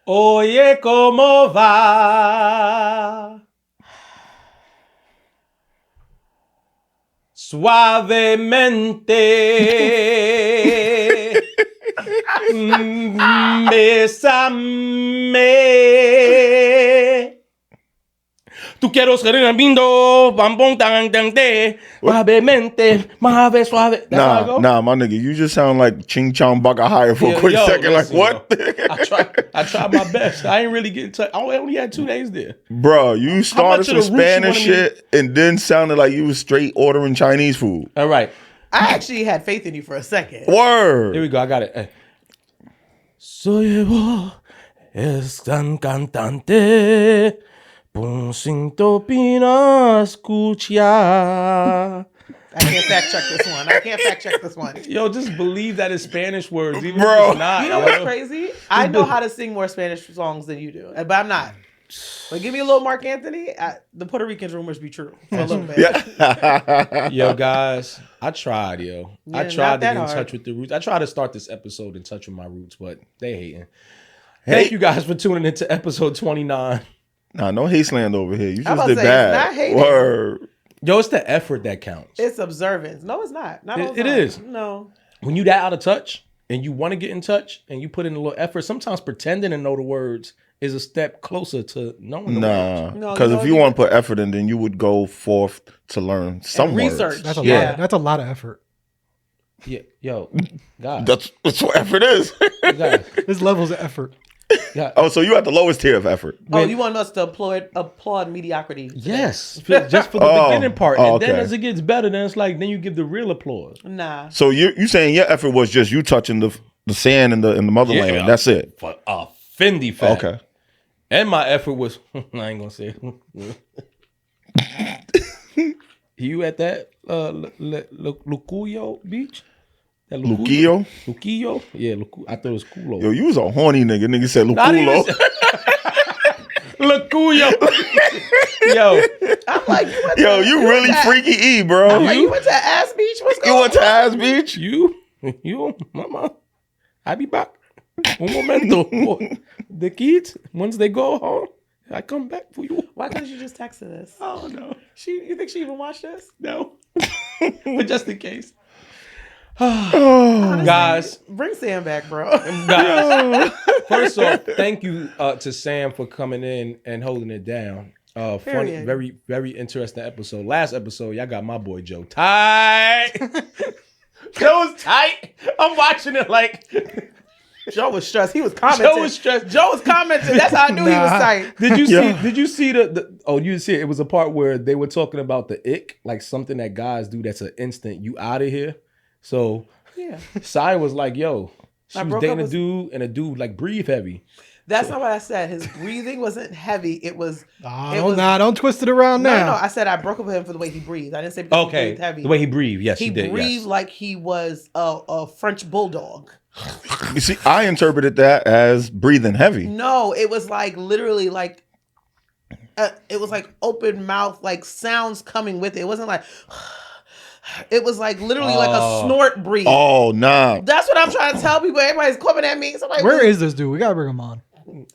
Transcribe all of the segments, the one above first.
Oye, ¿cómo va? Suavemente. Bésame. Tú quiero ser el lindo, bambón tan de, suavemente, más suave. Nah, my nigga, you just sound like Ching Chong Baka Higher for a quick second. Listen, like, what? I tried my best. I ain't really getting touched. I only had 2 days there. Bro, you started some Spanish shit and then sounded like you was straight ordering Chinese food. All right. I actually had faith in you for a second. Word. Here we go. I got it. Hey. Soy vos, es tan cantante. Puncinto pina escucha. I can't fact check this one. Yo, just believe that it's Spanish words, even Bro. if it's not. You know what's crazy? I know how to sing more Spanish songs than you do, but I'm not. But give me a little Mark Anthony. The Puerto Rican rumors be true for a little bit. Yeah. Yo, guys, I tried, yo. Yeah, I tried to get in hard. touch with the roots. I tried to start this episode in touch with my roots, but they hating. Thank you guys for tuning into episode 29. Nah, no hate sland over here. You I'm just about did to say, bad. it's not hating. Word. Yo, it's the effort that counts. It's observance. No, it's not. Not all the It time. is. No. When you that out of touch and you want to get in touch and you put in a little effort, sometimes pretending to know the words is a step closer to knowing the words. Nah, because if you want to put effort in, then you would go forth to learn some research. words. That's a lot of effort. Yeah, yo, guys. That's what effort is. guys, There's levels of effort. guys. Oh, so you at the lowest tier of effort. You want us to applaud mediocrity? today? Yes, just for the beginning part. And then okay. as it gets better, then it's like, then you give the real applause. Nah. So you saying your effort was just you touching the sand in the motherland. Yeah. That's it. For a Fendi fact. Okay. And my effort was, I ain't gonna say it. You at that Lucuyo beach? That Luquillo? Luquillo? Yeah, I thought it was Culo. Yo, you was a horny nigga. Nigga said Not even- Luculo. Lucuyo. Yo. I'm like, Yo, you really freaky E, bro. You went to Ass Beach? What's going You on? went to Ass Beach? You, mama. I be back. Un momento. The kids, once they go home, I come back for you. Why couldn't you just text us? Oh, no. You think she even watched this? No. But just in case. Oh. Guys, Bring Sam back, bro. guys, first off, thank you to Sam for coming in and holding it down. Funny, Period. very, very interesting episode. Last episode, y'all got my boy Joe tight. Joe was tight. I'm watching it like Joe was stressed. He was commenting. Joe was stressed. Joe was commenting. That's how I knew he was tight. Did you see? Yeah. Did you see the? Oh, you see it. It was a part where they were talking about the ick, like something that guys do that's an instant. You out of here. So Yeah. Sai was like, "Yo, she I was broke dating up a with- dude, and a dude like breathe heavy." That's not what I said. His breathing wasn't heavy. It was. Don't twist it around No, now. I said I broke up with him for the way he breathed. I didn't say because he Okay, breathed heavy. the way he breathed. Yes, he he did. breathed Yes. like he was a French bulldog. You see, I interpreted that as breathing heavy. No, it was like literally like. It was like open mouth, like sounds coming with it. It wasn't like. It was like literally like a snort breathe. Oh, nah. That's what I'm trying to tell people. Everybody's coming at me. So I'm like, Where is this dude? We gotta bring him on.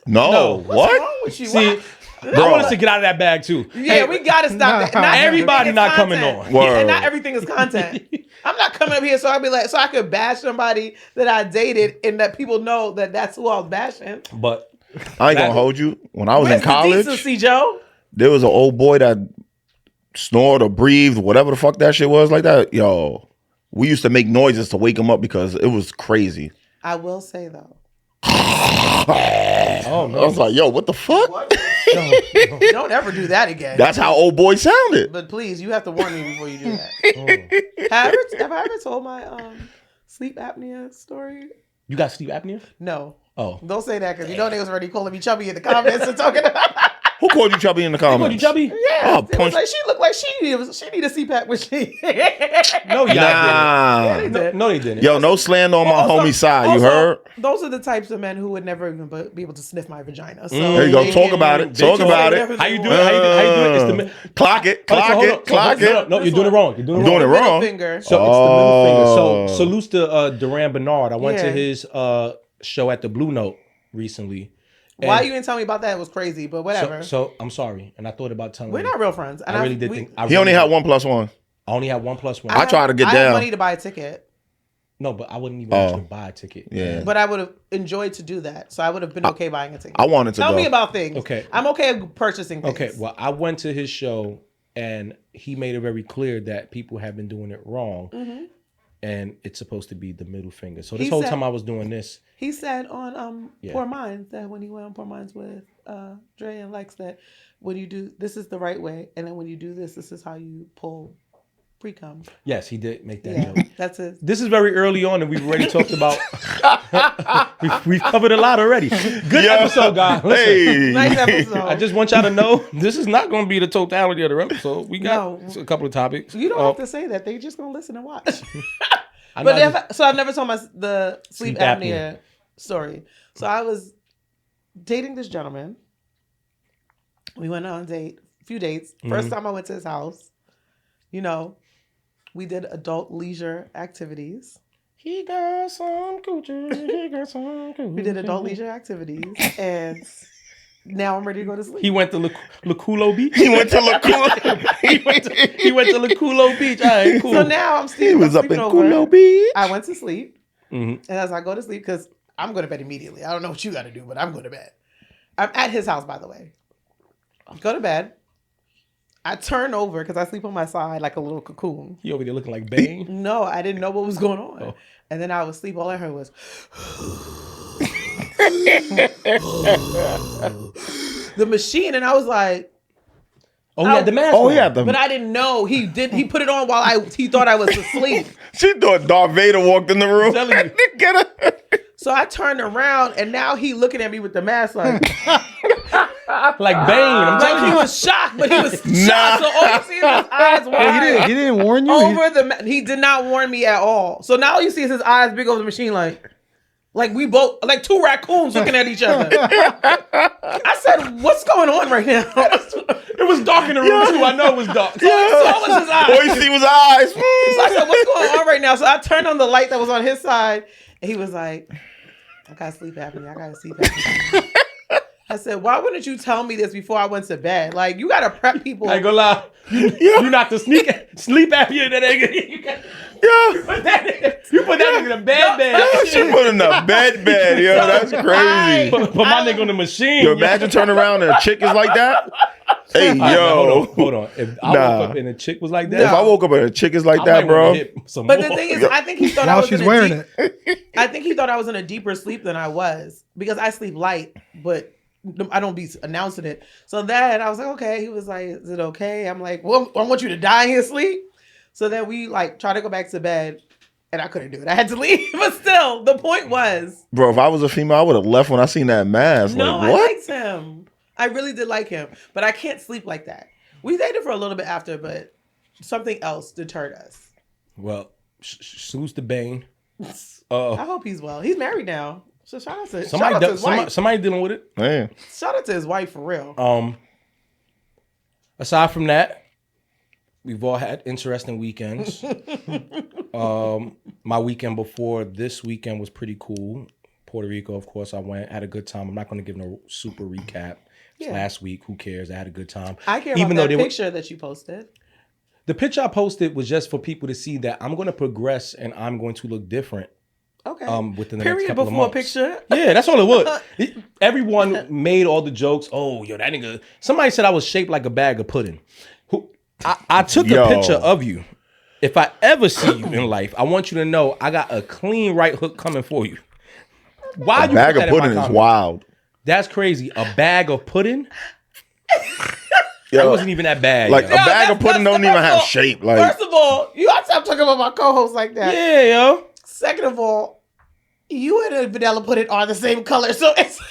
No. what's What? wrong with you? See, I wanted to get out of that bag too. Yeah, we gotta stop that. Not Everybody everything is not coming content. on. Word. Yeah, and not everything is content. I'm not coming up here so I could bash somebody that I dated and that people know that that's who I was bashing. But I ain't gonna hold you. When I was Where's in college, the decency, Joe? there was an old boy that snored or breathed, whatever the fuck that shit was like that. Yo, we used to make noises to wake him up because it was crazy. I will say though. oh no, I was like, yo, what the fuck? Don't ever do that again. That's how old boy sounded. But please, you have to warn me before you do that. Have I ever told my sleep apnea story? you got sleep apnea? No. Oh, Don't say that because you know they was already calling me chubby in the comments and talking about. Who called you chubby in the you comments? chubby? Yeah, Oh, it was punch. like she looked like she need a CPAP machine. No, y'all Nah. didn't. No, they didn't. Yo, no slander on my Also- homie side. You also, heard? Those are the types of men who would never even be able to sniff my vagina. So There you go. they Talk can- about it. they Talk can about say it. whatever How they you do want. it? How you do it? It's the Clock it. Clock hold it. on. Clock No, it. no, you're doing it wrong. You're doing it I'm doing wrong. it Middle wrong. finger. So it's the middle finger. So Oh. salutes to Duran Bernard. I went to Yeah. his show at the Blue Note recently, Why you didn't tell me about that? It was crazy, but whatever. So I'm sorry, and I thought about telling We're you. not real friends. And I really did think. He only had 1+1. I only had 1+1. I tried to get I down. had money to buy a ticket. No, but I wouldn't even want you to buy a ticket. Yeah. But I would have enjoyed to do that. So I would have been okay buying a ticket. I wanted to Tell go. me about things. Okay. I'm okay purchasing things. Okay, well, I went to his show, and he made it very clear that people have been doing it wrong, and it's supposed to be the middle finger. So this whole time I was doing this. He said on Poor Minds that when he went on Poor Minds with Dre and Lex that when you do this is the right way, and then when you do this is how you pull pre-cum. Yes, he did make that joke. That's it. This is very early on, and we've already talked about. we've covered a lot already. Good episode, guys. Listen, Hey. Nice episode. I just want y'all to know this is not going to be the totality of the episode. We got a couple of topics. You don't have to say that. They just gonna listen and watch. I But know so I've never told the sleep Sleep apnea story. So I was dating this gentleman. We went on a few dates. First time I went to his house, we did adult leisure activities. He got some coochie. He got some coochie. We did adult leisure activities, and now I'm ready to go to sleep. He went to Laculo Beach. He went to Laculo. He went to Laculo Beach. All right, cool. So now I'm He was up in Culo Beach. I went to sleep, Mhm. and as I go to sleep, because I'm going to bed immediately. I don't know what you got to do, but I'm going to bed. I'm at his house, by the way. Go to bed. I turn over because I sleep on my side like a little cocoon. He over there looking like Bane. No, I didn't know what was going on. Oh. And then I was asleep. All I heard was the machine, and I was like, Oh, he had the mask. Oh, on. he had the. but I didn't know he put it on while he thought I was asleep. She thought Darth Vader walked in the room. I'm telling Get her. So I turned around, and now he looking at me with the mask like like Bane. I'm telling like he you. was shocked, but he was shocked. Nah. So all you see is his eyes wide. He didn't warn you. He did not warn me at all. So now all you see is his eyes big over the machine, like we both, like two raccoons looking at each other. I said, "What's going on right now?" It was dark in the room too. I know it was dark. So was his eyes. All you see was eyes. So I said, "What's going on right now?" So I turned on the light that was on his side, and he was like, "I got sleep apnea. I got sleep apnea." I said, "Why wouldn't you tell me this before I went to bed? Like, you gotta prep people." I ain't gonna lie. You knocked the sleep apnea that nigga. You put that nigga in a bed. She put in a bed, yo. That's crazy. Put my nigga on the machine. Yo, imagine turning around and a chick is like that. Hey, All right, yo. hold on. If I woke up and a chick was like that, If I woke up and a chick is like I that, might wanna bro. hit some But more. the thing is, I think he thought I While was she's in a wearing deep, it. I think he thought I was in a deeper sleep than I was because I sleep light, but I don't be announcing it. So then I was like, okay. He was like, is it okay? I'm like, well, I want you to die in your sleep. So then we like try to go back to bed, and I couldn't do it. I had to leave. But still, the point was, Bro, if I was a female, I would have left when I seen that mask. no, Like, what? I liked him. I really did like him, but I can't sleep like that. We dated for a little bit after, but something else deterred us. Well, sues the Bane. I hope he's well. He's married now. So shout out to his Somebody dealing with it. Man. Shout out to his wife for real. Aside from that, we've all had interesting weekends. My weekend before this weekend was pretty cool. Puerto Rico, of course, I went, had a good time. I'm not going to give no super recap. It's last week, who cares? I had a good time. I care about that picture that you posted. The picture I posted was just for people to see that I'm going to progress and I'm going to look different. Okay. Within the next Period couple before of months. picture. Yeah, that's all it was. Everyone made all the jokes. Oh, yo, that nigga. Somebody said I was shaped like a bag of pudding. I took a picture of you. If I ever see you in life, I want you to know I got a clean right hook coming for you. Why A you bag put of that in my pudding is comment? wild. That's crazy. A bag of pudding? Yo, It wasn't even that bad. like yo. a bag of pudding don't even have shape. Like, First of all, you gotta stop talking about my co-host like that. Yeah, yo. Second of all, you and a vanilla pudding are the same color, so it's.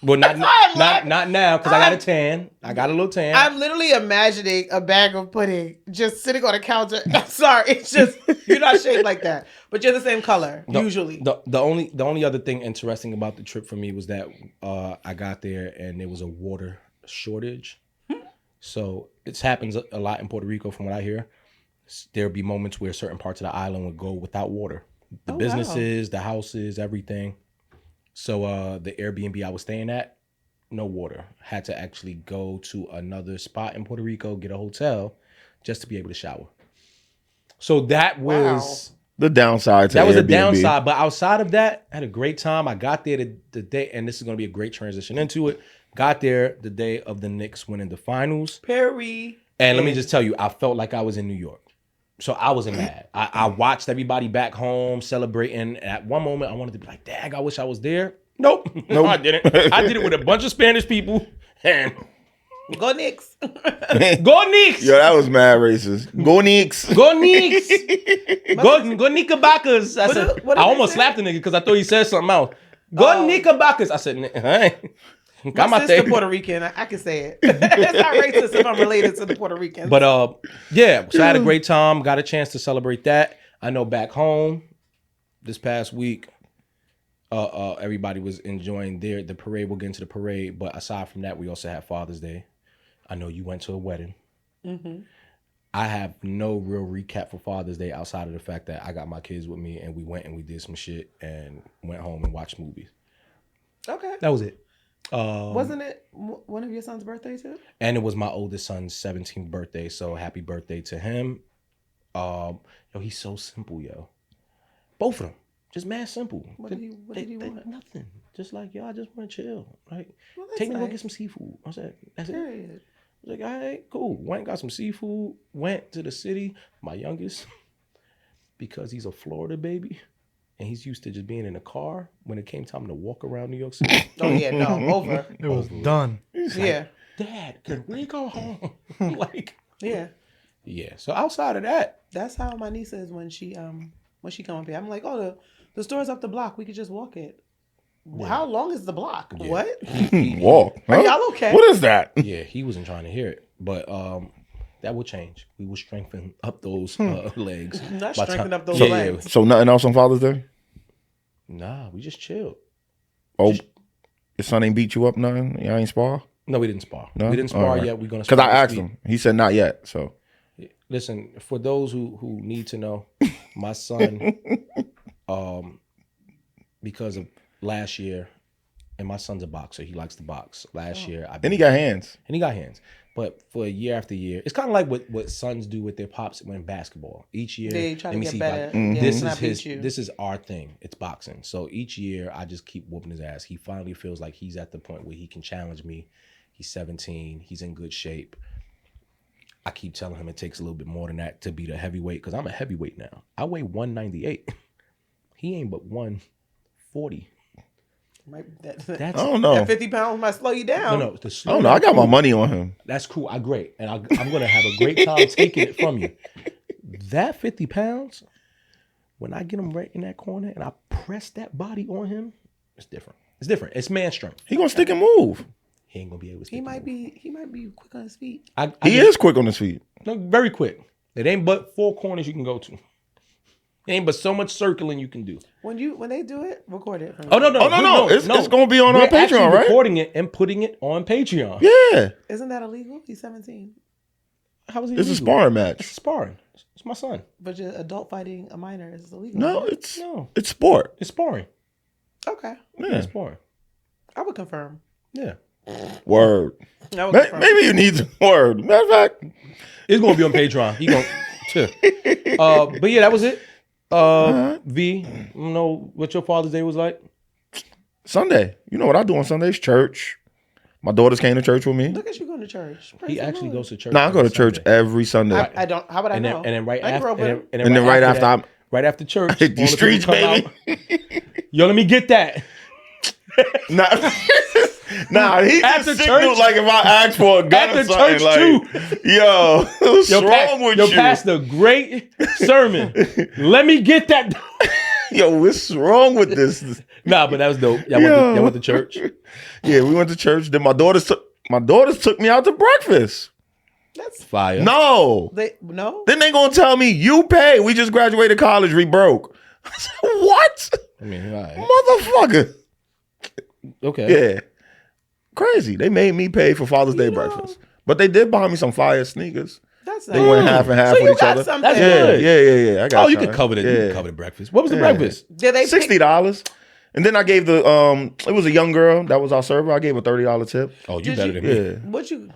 Well, not I'm now, because I got a tan. I got a little tan. I'm literally imagining a bag of pudding just sitting on a counter. I'm sorry, it's just you're not shaped like that, but you're the same color usually. The only other thing interesting about the trip for me was that I got there and there was a water shortage. So it happens a lot in Puerto Rico from what I hear. There'll be moments where certain parts of the island would go without water. The businesses, the houses, everything. So the Airbnb I was staying at, no water. Had to actually go to another spot in Puerto Rico, get a hotel, just to be able to shower. So that was the downside to that was Airbnb. a downside. But outside of that, I had a great time. I got there the day, and this is going to be a great transition into it. Got there the day of the Knicks winning the finals. Perry. And let me just tell you, I felt like I was in New York. So I wasn't mad. I watched everybody back home celebrating. And at one moment, I wanted to be like, dang, I wish I was there. Nope. No, I didn't. I did it with a bunch of Spanish people. And Go Knicks. go Knicks. Yo, that was mad racist. Go Knicks. Go Knicks. go Knickerbockers. I said, what I did they almost say? slapped the nigga because I thought he said something else. Go Knickerbockers. I said, hey. My sister Puerto Rican. I can say it. It's not racist if I'm related to the Puerto Ricans. But yeah, so I had a great time. Got a chance to celebrate that. I know back home this past week, everybody was enjoying the parade. We'll get into the parade, but aside from that, we also had Father's Day. I know you went to a wedding. Mm-hmm. I have no real recap for Father's Day outside of the fact that I got my kids with me and we went and we did some shit and went home and watched movies. Okay. That was it. Wasn't it one of your son's birthday too? And it was my oldest son's 17th birthday, so happy birthday to him. Yo, he's so simple, yo. Both of them, just mad simple. What did he want? Nothing. Just like, yo, I just want to chill. Like, Well, that's take me to go nice. get some seafood. I said, that's it. Period. I was like, all right, cool. Went and got some seafood. Went to the city. My youngest, because he's a Florida baby, and he's used to just being in a car. When it came time to walk around New York City, Oh yeah, no, over. It was done. Yeah, Dad, can we go home? Like, yeah. yeah. So outside of that, That's how my niece is when she come up here. I'm like, oh, the store's up the block. We could just walk it. How long is the block? Yeah. What? Walk. Are Huh? y'all okay? What is that? yeah, he wasn't trying to hear it, but that will change. We will strengthen up those legs. Not by strengthen time- up those Yeah, legs. So nothing else on Father's Day? Nah, we just chilled. Oh, your son ain't beat you up nothing? Y'all ain't spar? No, we didn't spar. No? We didn't spar All right. yet. We're gonna Because spar I this asked week. him. He said not yet. So Listen, for those who need to know, my son, because of last year, and my son's a boxer. He likes to box. Last year, and he got hands. and he got hands. But for year after year, it's kind of like what sons do with their pops when basketball. Each year, They try to let me get see if better. I- Yeah, this is not beat his. you. This is our thing. It's boxing. So each year, I just keep whooping his ass. He finally feels like he's at the point where he can challenge me. He's 17. He's in good shape. I keep telling him it takes a little bit more than that to be the heavyweight because I'm a heavyweight now. I weigh 198. He ain't but 140. That's I don't know. That 50 pounds might slow you down. No, the I don't know. I got my money on him. That's cool. I'm great. And I'm going to have a great time taking it from you. That 50 pounds, when I get him right in that corner and I press that body on him, it's different. It's different. It's man strength. He gonna stick and move. He ain't going to be able to stick He and might move. be quick on his feet. He is quick on his feet. No, very quick. It ain't but 4 corners you can go to. It ain't but so much circling you can do. When they do it, record it. Oh, no. Oh, no. It's gonna be on our We're actually Patreon, right? recording it and putting it on Patreon. Yeah. Isn't that illegal? He's 17. How is he It's a illegal? sparring It's match. sparring. It's my son. But just adult fighting a minor is illegal. No, it's No. it's sport. It's sparring. Okay. Yeah, Yeah. it's sparring. I would confirm. Yeah. Word. I would confirm. Maybe you need the word. Matter of fact, It's gonna be on Patreon. He gonna chill. But yeah, that was it. V, you know what your Father's Day was like? Sunday. You know what I do on Sundays? Church. My daughters came to church with me. Look at you going to church. Praise He the actually Lord. goes to church. Nah, I go to church Sunday. every Sunday. I don't. How would I And know? then right I after, grew up with him. And then right after that, right after church, hit these all the people streets, come baby. out. Yo, let me get that. Nah, he After just signaled church- like if I asked for a gun After or something. church, Like, yo, what's wrong with yo, you? Pastor, great sermon. Let me get that. Yo, what's wrong with this? Nah, but that was dope. Yo. Y'all went to church. Yeah, we went to church. Then my daughters took me out to breakfast. That's Fire. No. no. Then they gonna tell me you pay. We just graduated college. We broke. I said, what? I mean, all right. Motherfucker. Okay. Yeah. Crazy. They made me pay for Father's Day breakfast. But they did buy me some fire sneakers. That's They went half and half So with you each got other. something. That's Yeah, good. yeah. I got Oh, you some. could cover the you Yeah. could cover the breakfast. What was the Yeah. breakfast? Did they $60. And then I gave the it was a young girl that was our server. I gave a $30 tip. Oh, you Did better you- than me. Yeah. What you?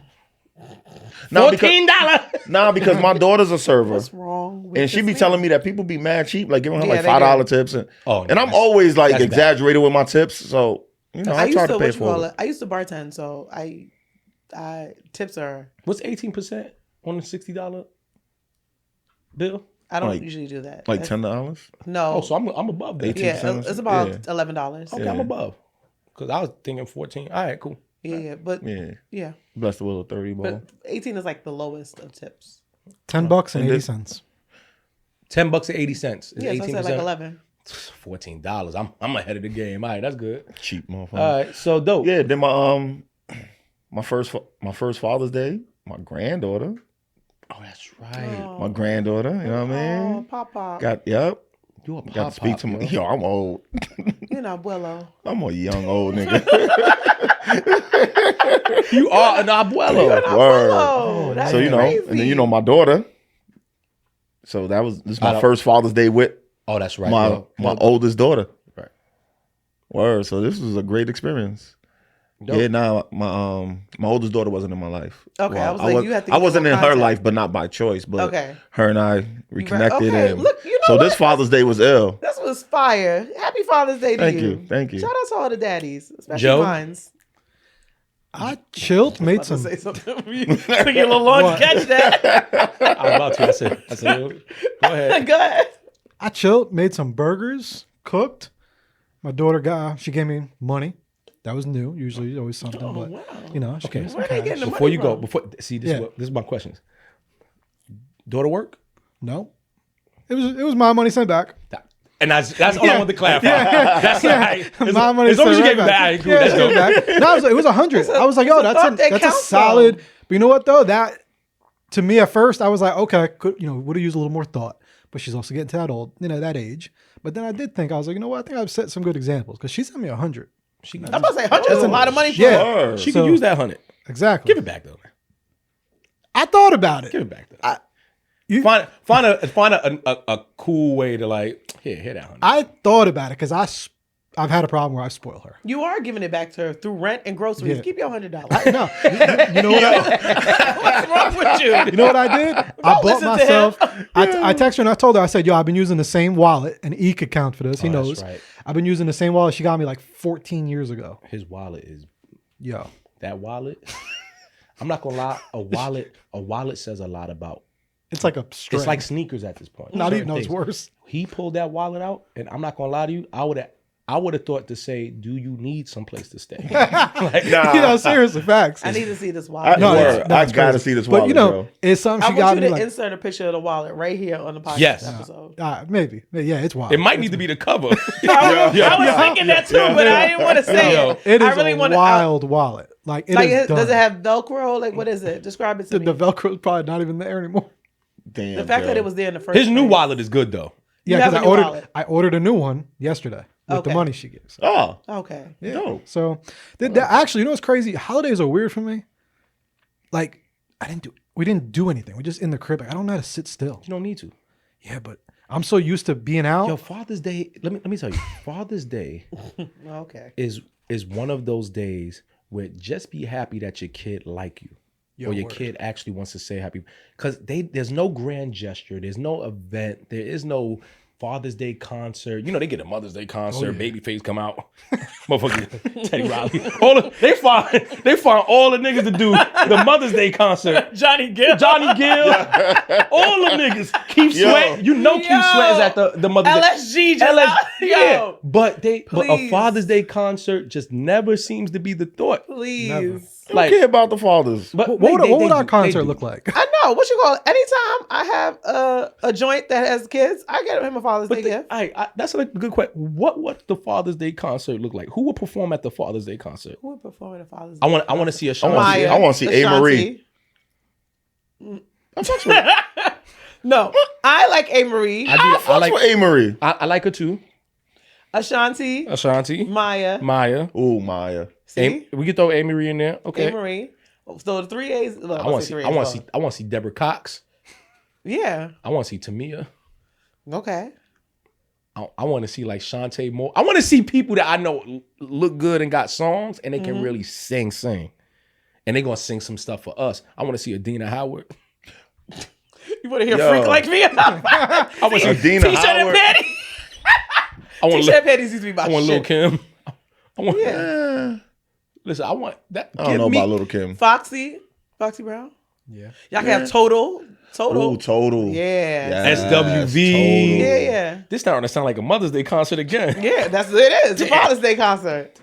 Nah, because, $14. nah, because my daughter's a server. What's wrong? With And she this be man? telling me that people be mad cheap, like giving her Yeah, like they $5 do. tips. And Oh, no, and I'm that's- always like that's bad. exaggerated with my tips. So, you know, I try to pay what you for call it. I used to bartend, so I tips are. What's 18% on a $60 bill? I don't Like- usually do that. Like That's- $10. No. Oh, so I'm above that. 18. yeah, 10%. it's about Yeah. $11. Okay, I'm above. Because I was thinking 14. All right, cool. Yeah, but Yeah. yeah, Bless the will of 30 ball. but 18 is like the lowest of tips. $10 and And 80 this- cents. $10 and 80 cents. Is Yeah, so I 18%. said like 11. $14. I'm ahead of the game. All right, that's good. Cheap motherfucker. All right, so dope. Yeah, then my first Father's Day, my granddaughter. Oh, that's right. My granddaughter, you know what I Oh, mean? Papa. Yep. You a Got pop to speak to my yo, I'm old. You know, abuelo. I'm a young old nigga. You are an abuelo. Word. Oh, that's So you know, crazy. and then you know my daughter. So this is I my don't- first Father's Day with Oh, that's right. my yo. my oldest daughter. Right. Word. So this was a great experience. Dope. Yeah, nah, my oldest daughter wasn't in my life. Okay, I was like, you have to I give wasn't me in more her context. life, but not by choice. But Okay. her and I reconnected, Okay, and look, you know so what? this Father's Day was ill. This was fire. Happy Father's Day to Thank you. you, thank you. Shout out to all the daddies, especially Joe? mine's. I chilled, made About to some. say something. You took your little long to catch that. I was about to. I said, go ahead. Go ahead. I chilled, made some burgers, cooked. My daughter she gave me money. That was new. Usually, always something, but wow. you know, she gave me some Where they cash. getting the Before money you go, from? this Yeah. this is my questions. Daughter work? No, it was my money sent back. And that's all I Yeah. wanted to clarify. Yeah. That's all right. My money As long as you sent gave it right back, I agree with Yeah, that. sent Though. back. No, it was 100. I was like, yo, it's a thought that that's a counts, solid. though. But you know what though? That to me at first, I was like, okay, would have used a little more thought. But she's also getting to that old, that age. But then I did think, I was like, you know what? I think I've set some good examples because she sent me 100. She, I'm about to say 100 is a lot of money for Yeah. her. Word. she So- could use that 100. Exactly. Give it back though. Man. I thought about it. Give it back though. You- Find a cool way to like here that 100. I thought about it because I've had a problem where I spoil her. You are giving it back to her through rent and groceries. Yeah. Keep your $100. No, you know what? What's wrong with you? You know what I did? I bought listen to myself. I texted her and I told her, I said, yo, I've been using the same wallet, and E could count for this. He Oh, that's knows. right. I've been using the same wallet she got me like 14 years ago. His wallet is Yo. that wallet. I'm not gonna lie. A wallet says a lot about. It's like a string. It's like sneakers at this point. Not Certain even, no, it's things. worse. He pulled that wallet out, and I'm not gonna lie to you. I would have thought to say, "Do you need someplace to stay?" Like, Nah, seriously, facts. I need to see this I, wallet. No, word, no, I it's gotta crazy. see this But wallet, bro. bro. It's something I she want got you me to like, insert a picture of the wallet right here on the podcast Yes. episode. maybe. Yeah, it's wild. it might need to be the cover. I was thinking that too, but I didn't want to say Yo. it. It is I really a want to. wild wallet. Like, it Like, is does it done. have Velcro? Like, what is it? Describe it to the me. Velcro is probably not even there anymore. Damn. The fact Joe. that it was there in the first. His new place. wallet is good though. You Yeah, have because a new wallet. I ordered a new one yesterday with the Okay. money she gives. Oh, Okay. Yeah. dope. So actually, you know what's crazy? Holidays are weird for me. Like, we didn't do anything. We just in the crib. Like, I don't know how to sit still. You don't need to. Yeah, but I'm so used to being out. Yo, Father's Day. Let me tell you. Father's Day Okay. is one of those days where just be happy that your kid like you. Or your word. kid actually wants to say happy, because there's no grand gesture, there's no event, there is no Father's Day concert. You know, they get a Mother's Day concert, Babyface come out, motherfucker, Teddy Riley. They find all the niggas to do the Mother's Day concert. Johnny Gill, all the niggas. Keith Yo. Sweat, you know Keith Sweat is at the Mother's Day. LSG just out. Yeah, Yo, but a Please. Father's Day concert just never seems to be the thought. please. I don't care about the fathers. But what would our they concert do. look like? I know what you call it. Anytime I have a joint that has kids, I get him a Father's Day gift. That's a good question. What the Father's Day concert look like? Who would perform at the Father's Day concert? Who would perform at a Father's Day? I want to see a show. Maya, I wanna see A. Marie. Ashanti. No, I like A. Marie, I like with A. Marie. I like her too. Ashanti, Ashanti, Maya. Maya. Ooh, Maya. See, We could throw Amy in there. Okay. A. Marie. So the 3 A's. Look, I want to see Deborah Cox. Yeah. I want to see Tamia. Okay. I want to see like Shantae Moore. I want to see people that I know look good and got songs and they can really sing. And they gonna sing some stuff for us. I want to see Adina Howard. You want to hear Freak Like Me? I want to see Adina T-shirt and Howard. panties. I want T-shirt and panties used to be my I want Lil shit. Kim. I want. Yeah. Listen, I want that. I don't know about Little Kim. Foxy Brown. Yeah. Y'all can have Total. Ooh, Total. Yeah. Yes, SWV. Total. Yeah. This starting to sound like a Mother's Day concert again. Yeah, that's what it is. It's a Father's Day concert.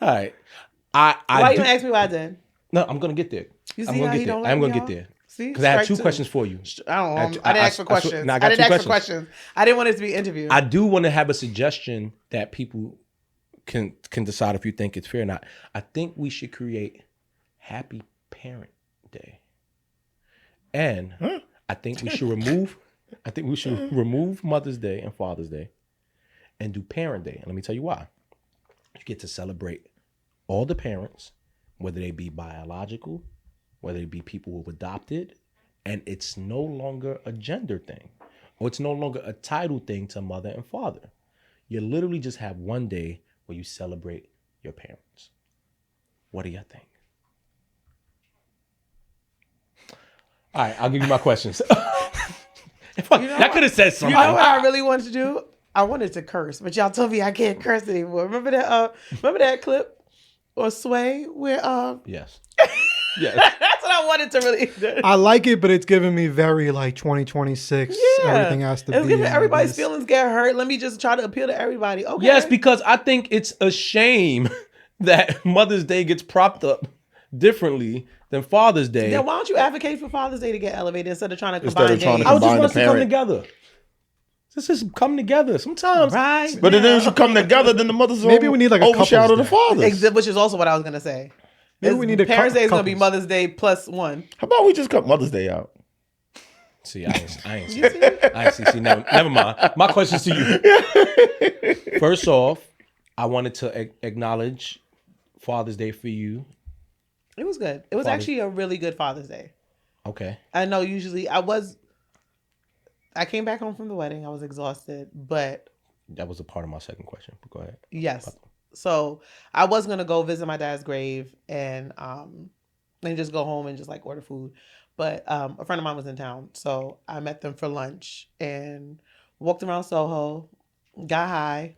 All right. Why you gonna ask me why I did? No, I'm gonna get there. You see I'm gonna how get he there. don't like I'm gonna me, get y'all? there. See? Because I have Strike two two. questions for you. I didn't ask for questions. no, I I got didn't two ask for questions. I didn't want it to be an interview. I do want to have a suggestion that people can decide if you think it's fair or not. I think we should create Happy Parent Day. And I think we should remove Mother's Day and Father's Day and do Parent Day. And let me tell you why. You get to celebrate all the parents, whether they be biological, whether they be people who have adopted, and it's no longer a gender thing, or it's no longer a title thing to mother and father. You literally just have one day where you celebrate your parents. What do you think? All right, I'll give you my questions. I could have said something. You know what I really wanted to do? I wanted to curse, but y'all told me I can't curse anymore. Remember that clip or Sway where Yes. Yes. that's what I wanted to really do. I like it, but it's giving me very like 2026. Everything has to it's be. giving everybody's this. feelings get hurt. Let me just try to appeal to everybody. Okay. Yes, because I think it's a shame that Mother's Day gets propped up differently than Father's Day. Then why don't you advocate for Father's Day to get elevated instead of trying to Instead combine of trying days? to I just combine want us the to come parent. together. Let's just come together. Sometimes. Right. But then you come together, then the mothers Maybe we need like a overshadow couple's the day. fathers. Which is also what I was gonna say. Maybe we need a Parents' Day is gonna be couples. Mother's Day plus one. How about we just cut Mother's Day out? See, I ain't see. I ain't see. See, never mind. My question's to you. First off, I wanted to acknowledge Father's Day for you. It was good. It was actually a really good Father's Day. Okay. I know usually I came back home from the wedding. I was exhausted, but That was a part of my second question. But go ahead. yes. So I was gonna go visit my dad's grave and just go home and just like order food. But a friend of mine was in town, so I met them for lunch and walked around Soho, got high,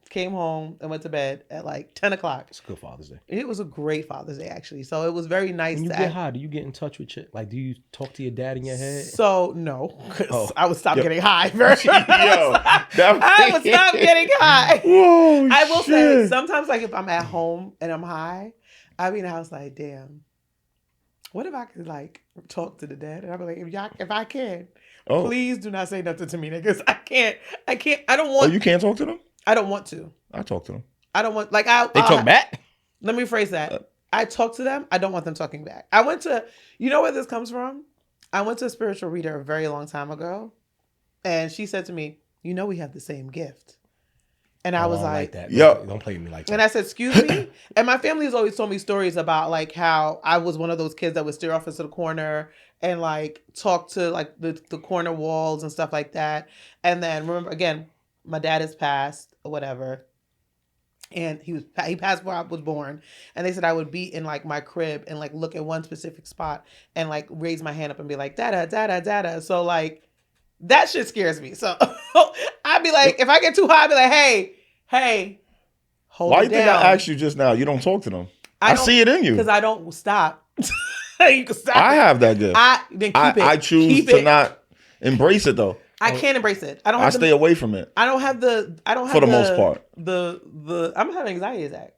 came home and went to bed at like 10 o'clock. It's a good Father's Day. It was a great Father's Day actually. So it was very nice. When you to get high, do you get in touch with like? Do you talk to your dad in your head? So no, 'cause Oh. I would stop getting high. I I would stop getting high. Whoa, I will say shit. sometimes, like if I'm at home and I'm high, I'll be in the house like, damn, what if I could like talk to the dad? And I'll be like, if I can, please do not say nothing to me, niggas. I can't. I don't want. Oh, you can't talk to them? I don't want to. I talk to them. I don't want. Like They talk back. Let me phrase that. I talk to them. I don't want them talking back. I went to. You know where this comes from? I went to a spiritual reader a very long time ago, and she said to me, "You know, we have the same gift." And I was like that. Yo. Don't play with me like that. And I said, "Excuse me." And my family has always told me stories about like how I was one of those kids that would steer off into the corner and like talk to like the corner walls and stuff like that. And then remember again, my dad has passed or whatever. And he passed where I was born. And they said I would be in like my crib and like look at one specific spot and like raise my hand up and be like, "Dada, dada, dada." So like that shit scares me. So I'd be like, if I get too high, I'd be like, hey, hold Why it you think down. I asked you just now? You don't talk to them. I see it in you. Because I don't stop. You can stop. I have that gift. Then keep it. I choose Keep to it. not embrace it though. I can't embrace it. I don't. I Have stay away from it. I don't have the. I don't have For the most part. The. I'm having anxiety attack.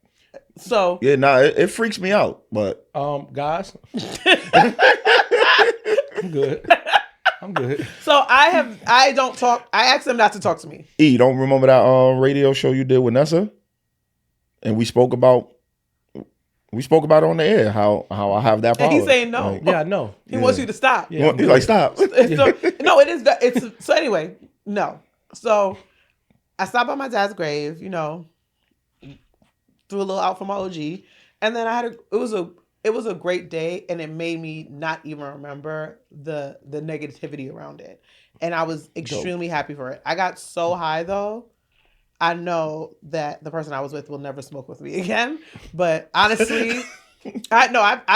So Yeah, nah, it freaks me out. But Guys, I'm good. I'm good. so I don't talk. I asked them not to talk to me. E, don't remember that radio show you did with Nessa? And we spoke about it on the air, how I have that power. And he's saying no. Like, Yeah, I know. He wants you to stop. Yeah. he's like, stop. So, no, it is. It's so anyway. No. So I stopped by my dad's grave. You know, threw a little out for my OG, and then it was a great day, and it made me not even remember the negativity around it. And I was extremely happy for it. I got so high though. I know that the person I was with will never smoke with me again. But honestly, I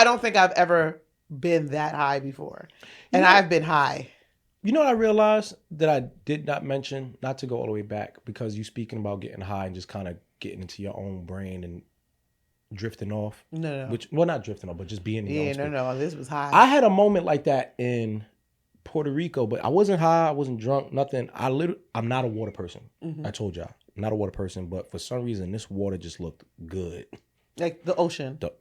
don't think I've ever been that high before. And I've been high. You know what I realized that I did not mention, not to go all the way back, because you speaking about getting high and just kind of getting into your own brain and drifting off. No. Well, not drifting off, but just being in your own space. No. This was high. I had a moment like that in Puerto Rico, but I wasn't high, I wasn't drunk, nothing. I'm not a water person. I told y'all, I'm not a water person, but for some reason, this water just looked good. Like the ocean. The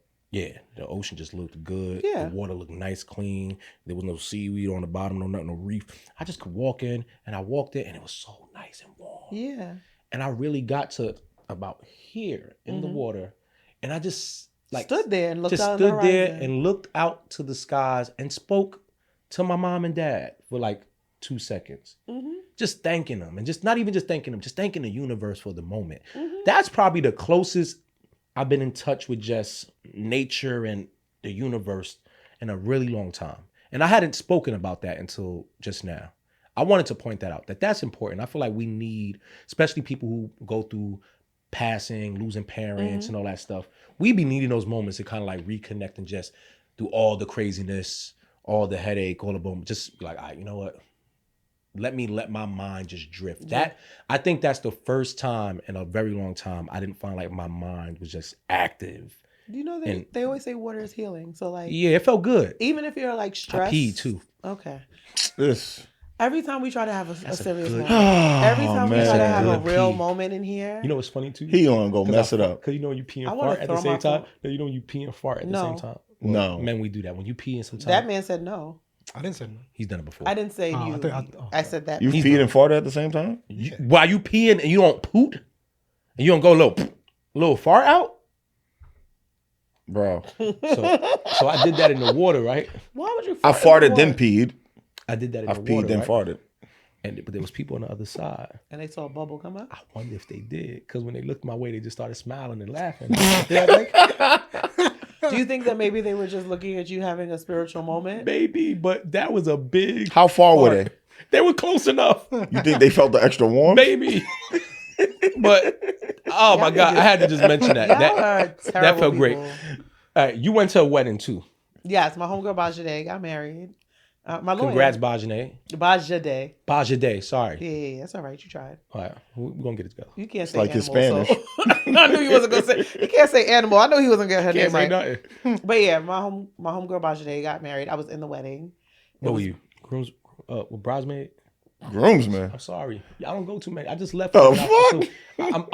ocean just looked good. Yeah. The water looked nice, clean. There was no seaweed on the bottom, no nothing, no reef. I just could walk in, and I walked in, and it was so nice and warm. Yeah. And I really got to about here in the water, and I just stood there and looked just out stood there and looked out to the skies and spoke to my mom and dad for like 2 seconds. Just thanking them, and just not even just thanking them, just thanking the universe for the moment. That's probably the closest I've been in touch with just nature and the universe in a really long time. And I hadn't spoken about that until just now. I wanted to point that out, that's important. I feel like we need, especially people who go through passing, losing parents and all that stuff. We be needing those moments to kind of like reconnect and just do all the craziness, all the headache, all the boom, just be like, all right, you know what? Let my mind just drift. I think that's the first time in a very long time I didn't find like my mind was just active. You know, they always say water is healing. So like, yeah, it felt good. Even if you're like stressed. I peed too. Okay. This. Every time we try to have a serious good- moment. Every time we man. try to have a Good real pee. moment in here. You know what's funny too? He gonna go mess it up. Because you know when you pee and I wanna fart at the throw same my time? phone. No, you know when you pee and fart at the No. same time? No. Men, we do that. When you pee and sometimes. That man said no. I didn't say no. He's done it before. I didn't say Oh, you. I I said that. You peed and farted at the same time? While you peeing and you don't poot? And you don't go a little fart out? Bro. So I did that in the water, right? Why would you I fart in farted the then water? peed. I did that in I've the water, peed then right? farted. But there was people on the other side. And they saw a bubble come up? I wonder if they did. Because when they looked my way, they just started smiling and laughing. Do you think that maybe they were just looking at you having a spiritual moment? Maybe, but that was a big How far were fart. they? They were close enough. You think they felt the extra warmth? Maybe. But, oh my God, I had to just mention that. Y'all That, are that terrible felt great. people. All right, you went to a wedding too. Yes, my homegirl Bajade got married. My lawyer. Congrats, Bajane. Bajade. Bajade, sorry. Yeah, that's all right. You tried. All right, we're going to get it together. You can't say like animal. his Spanish. So. I knew he wasn't going to say. He can't say animal. I know he wasn't going to get her Can't name say right. nothing. But yeah, my homegirl Bajade got married. I was in the wedding. What were you? Grooms, bridesmaid? Groomsman. I'm sorry. I don't go too many. I just left. The I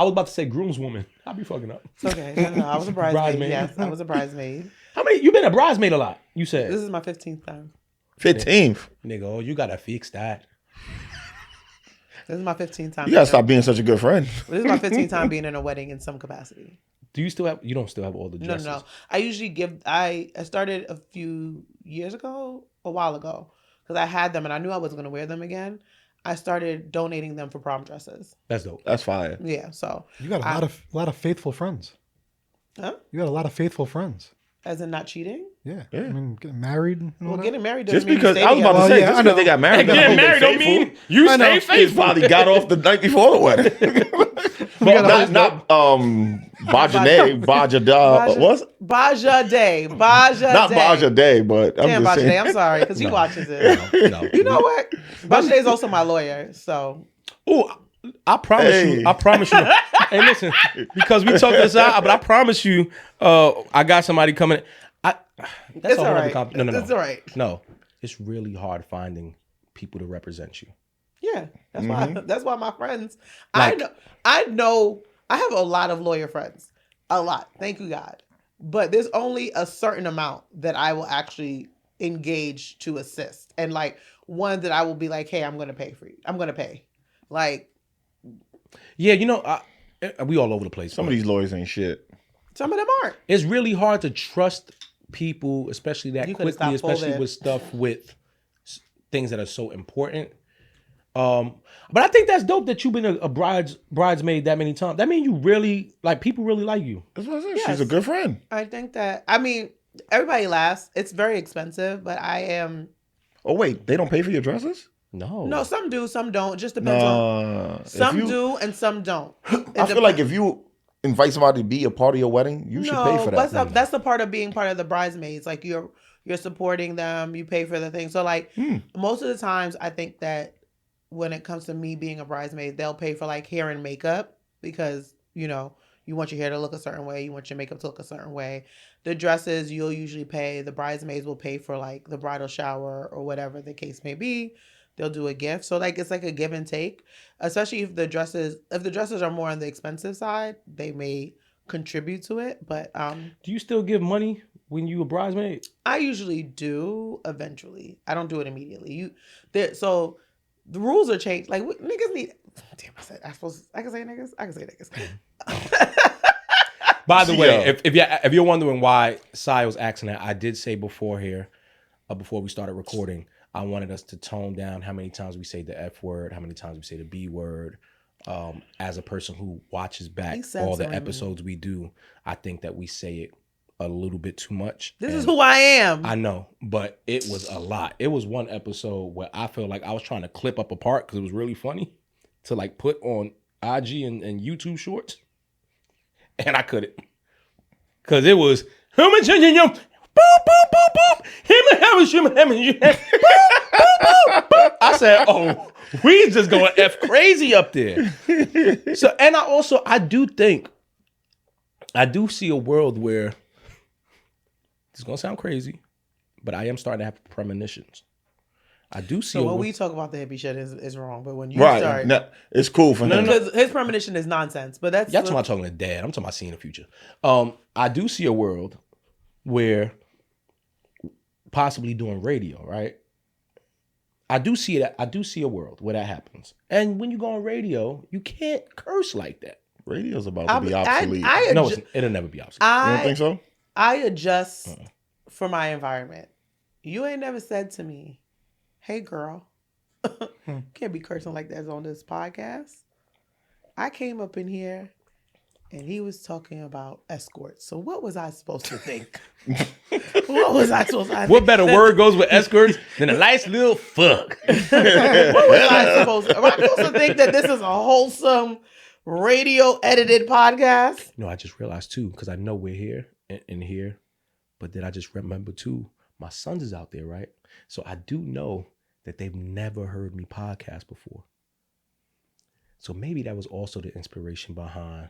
was about to say groomswoman. I'll be fucking up. It's okay. No, I was a bridesmaid. Bridesmaid. Yes, I was a bridesmaid. How many? You been a bridesmaid a lot, you said. This is my 15th time. 15th. Nigga, oh, you gotta fix that. This is my 15th time. You gotta stop being such a good friend. This is my 15th time being in a wedding in some capacity. Do you still have, you don't still have all the dresses? No. I usually I started a few years ago, a while ago, because I had them and I knew I wasn't going to wear them again. I started donating them for prom dresses. That's dope. That's fire. Yeah, so. You got a lot of faithful friends. Huh? You got a lot of faithful friends. As in not cheating? Yeah. Yeah. I mean, getting married. And all Well, that. getting married doesn't Just mean because you I was about to Well, say, yeah, just I because know. they got married, Getting doesn't married don't faithful. mean you I know. stay He faithful. probably got off the night before the wedding. But not Bajane, Bajada, what's Baja Day. Baja not Day. Baja Day, but I'm Damn, just Baja Day. saying. I'm sorry, because he watches it. No. You know what? Baja Day is also my lawyer, so. Oh, I promise Hey. you. I promise you. Hey, listen, because we talked this out, but I promise you, I got somebody coming. That's It's a whole all other right. No. It's all right. No, it's really hard finding people to represent you. Yeah, that's why. That's why my friends. Like- I know. I have a lot of lawyer friends. A lot. Thank you, God. But there's only a certain amount that I will actually engage to assist, and like one that I will be like, "Hey, I'm going to pay for you. I'm going to pay." Like, Yeah, you know, we all over the place. Some of these lawyers ain't shit. some of them aren't. It's really hard to trust people, especially that You could've quickly, stopped especially folding. with stuff with things that are so important. But I think that's dope that you've been a bridesmaid that many times. That means you really like people really like you. That's what I said. Yes. She's a good friend. I think that. I mean, everybody laughs. It's very expensive, but I am. Oh wait, they don't pay for your dresses? No, some do, some don't. It just depends on. Some do and some don't. I feel like if you invite somebody to be a part of your wedding, you should pay for that. But that's the part of being part of the bridesmaids. Like you're supporting them, you pay for the thing. So like most of the times, I think that when it comes to me being a bridesmaid, they'll pay for like hair and makeup because you want your hair to look a certain way, you want your makeup to look a certain way. The dresses you'll usually pay. The bridesmaids will pay for like the bridal shower or whatever the case may be. They'll do a gift. So like it's like a give and take, especially if the dresses are more on the expensive side, they may contribute to it. But do you still give money when you a bridesmaid? I usually do eventually. I don't do it immediately. So the rules are changed. Like niggas need. Damn, I can say niggas. I can say niggas. By the way, if you're wondering why Sai was asking that, I did say before we started recording, I wanted us to tone down how many times we say the F word, how many times we say the B word. As a person who watches back all the episodes we do, I think that we say it a little bit too much. This is who I am. I know, but it was a lot. It was one episode where I felt like I was trying to clip up a part because it was really funny to like put on IG and YouTube shorts. And I couldn't. Because it was I said, oh, we just going F crazy up there. So, and I do see a world where, this is going to sound crazy, but I am starting to have premonitions. I do see. So when we talk about the hippie shit is wrong, but when you start, it's cool for him because his premonition is nonsense. But that's y'all talking to dad. I'm talking about seeing the future. I do see a world where possibly doing radio, right? I do see that. I do see a world where that happens. And when you go on radio, you can't curse like that. Radio's about to be obsolete. No, it'll never be obsolete. You don't think so? I adjust for my environment. You ain't never said to me, hey, girl, can't be cursing like that on this podcast. I came up in here and he was talking about escorts. So what was I supposed to think? What better word goes with escorts than a nice little fuck? What was I supposed to? Am I supposed to think that this is a wholesome radio edited podcast? No, I just realized too, because I know we're here and here, but then I just remember too, my sons is out there, right? So I do know that they've never heard me podcast before. So maybe that was also the inspiration behind.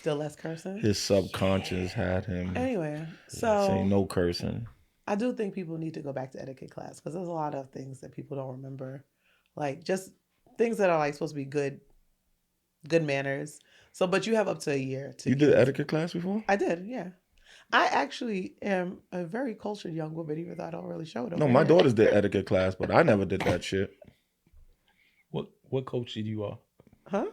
Still less cursing? His subconscious had him. Anyway, so say no cursing. I do think people need to go back to etiquette class because there's a lot of things that people don't remember. Like just things that are like supposed to be good manners. So, but you have up to a year to. You did etiquette class before? I did, yeah. I actually am a very cultured young woman, even though I don't really show it. No, my daughters did etiquette class, but I never did that shit. What cultured you are? Huh?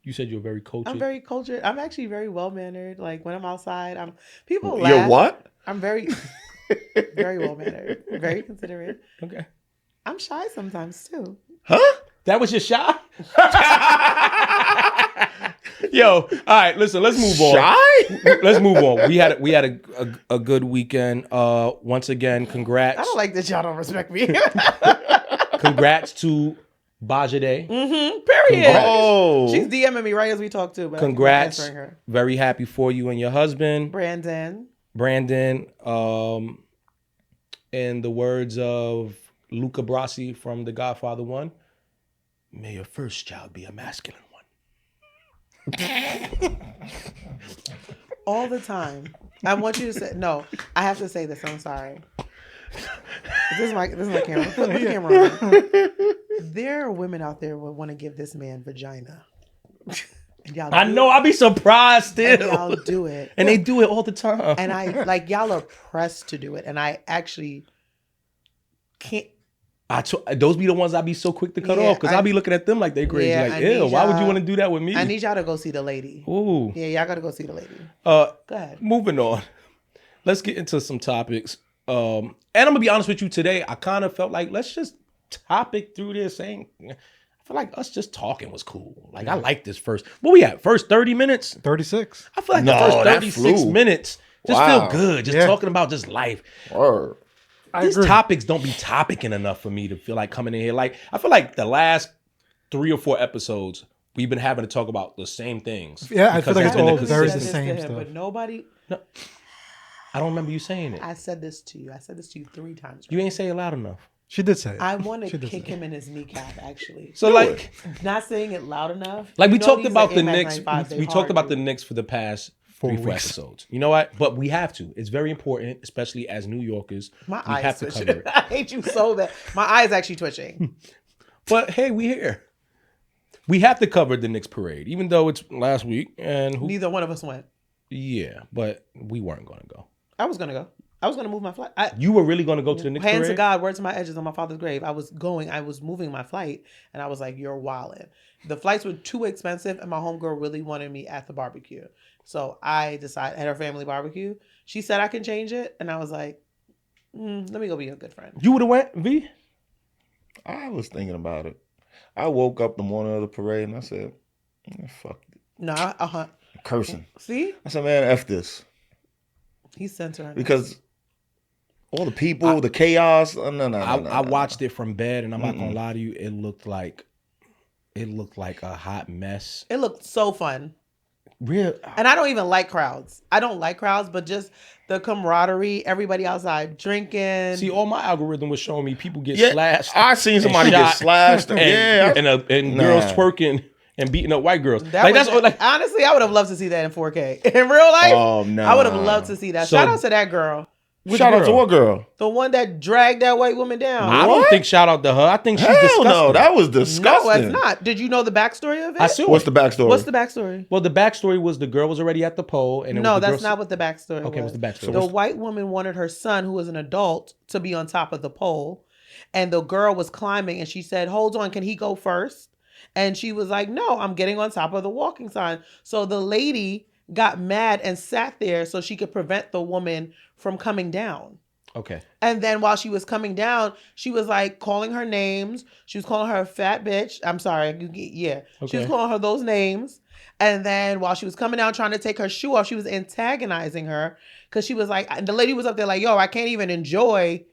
You said you're very cultured. I'm very cultured. I'm actually very well mannered. Like when I'm outside, people laugh. You're what? I'm very, very well mannered, very considerate. Okay. I'm shy sometimes too. Huh? That was your shot? Yo, all right, listen, let's move on. Shy? Let's move on. We had a good weekend. Once again, congrats. I don't like that y'all don't respect me. Congrats to Bajade. Period. Oh. She's DMing me right as we talk too. But Congrats. I'm her. Very happy for you and your husband. Brandon. In the words of Luca Brasi from The Godfather 1, may your first child be a masculine one. All the time. I want you to say, no, I have to say this. I'm sorry. This is my camera. Put the camera on. There are women out there who want to give this man vagina. I know. I'll be surprised still. And y'all do it. And they do it all the time. And I, like, y'all are pressed to do it. And I actually can't. Those be the ones I be so quick to cut off because I be looking at them like they crazy. Like, ew, why would you want to do that with me? I need y'all to go see the lady. Ooh. Yeah, y'all got to go see the lady. Go ahead. Moving on. Let's get into some topics. And I'm going to be honest with you today. I kind of felt like let's just topic through this thing. I feel like us just talking was cool. Like, I like this first. What we at? First 30 minutes? 36. I feel like the first 36 minutes just feel good. Just talking about just life. Word. these topics don't be topicing enough for me to feel like coming in here. Like, I feel like the last 3 or 4 episodes, we've been having to talk about the same things. Yeah, I feel like it's all very the said this to same him, stuff. But nobody. No, I don't remember you saying it. I said this to you. I said this to you 3 times. You ain't say it loud enough. She did say it. I want to kick him in his kneecap, actually. So like, not saying it loud enough. like we You know talked these about are the AMAC Knicks. 95, they We talked hard, about the dude. Knicks for the past 4 3-4 weeks. episodes. You know what? But we have to. It's very important, especially as New Yorkers. My we eyes have to twitching. cover it. I hate you so bad. My eyes actually twitching. But hey, we here. We have to cover the Knicks parade, even though it's last week. And Neither one of us went. yeah, but we weren't going to go. I was gonna go. I was gonna move my flight. You were really going to go to the Knicks Hands parade? to God, words to my edges on my father's grave. I was moving my flight, and I was like, "You're wildin'." The flights were too expensive, and my homegirl really wanted me at the barbecue. So I decided at her family barbecue. She said I can change it, and I was like, "Let me go be a good friend." You would have went, V? I was thinking about it. I woke up the morning of the parade and I said, fuck it. No, Cursing. See, I said, man, F this. he sent her Because all the people, the chaos. I watched it from bed, and I'm not going to lie to you. It looked like a hot mess. It looked so fun. Real. And I don't even like crowds. I don't like crowds, but just the camaraderie, everybody outside drinking. See, all my algorithm was showing me people get Yeah, slashed. I seen somebody shot, get slashed. and girls twerking and beating up white girls. Honestly, I would have loved to see that in 4K. In real life, Oh, no. I would have loved to see that. So- Shout out to that girl. Shout out to what girl? The one that dragged that white woman down. I don't think shout out to her. I think she's Hell disgusting. no, that was disgusting. No, it's not. Did you know the backstory of it? I saw What's it. the backstory? What's the backstory? Well, the backstory was the girl was already at the pole, and it No, was the that's girl- not what the backstory was. Okay, what's the backstory? The white woman wanted her son, who was an adult, to be on top of the pole. And the girl was climbing, and she said, "Hold on, can he go first?" And she was like, "No, I'm getting on top of the walking sign." So the lady got mad and sat there so she could prevent the woman from coming down. Okay. And then while she was coming down, she was like calling her names. She was calling her a fat bitch. I'm sorry. Yeah. She was Okay. calling her those names. And then while she was coming down trying to take her shoe off, she was antagonizing her because she was like, and the lady was up there like, "Yo, I can't even enjoy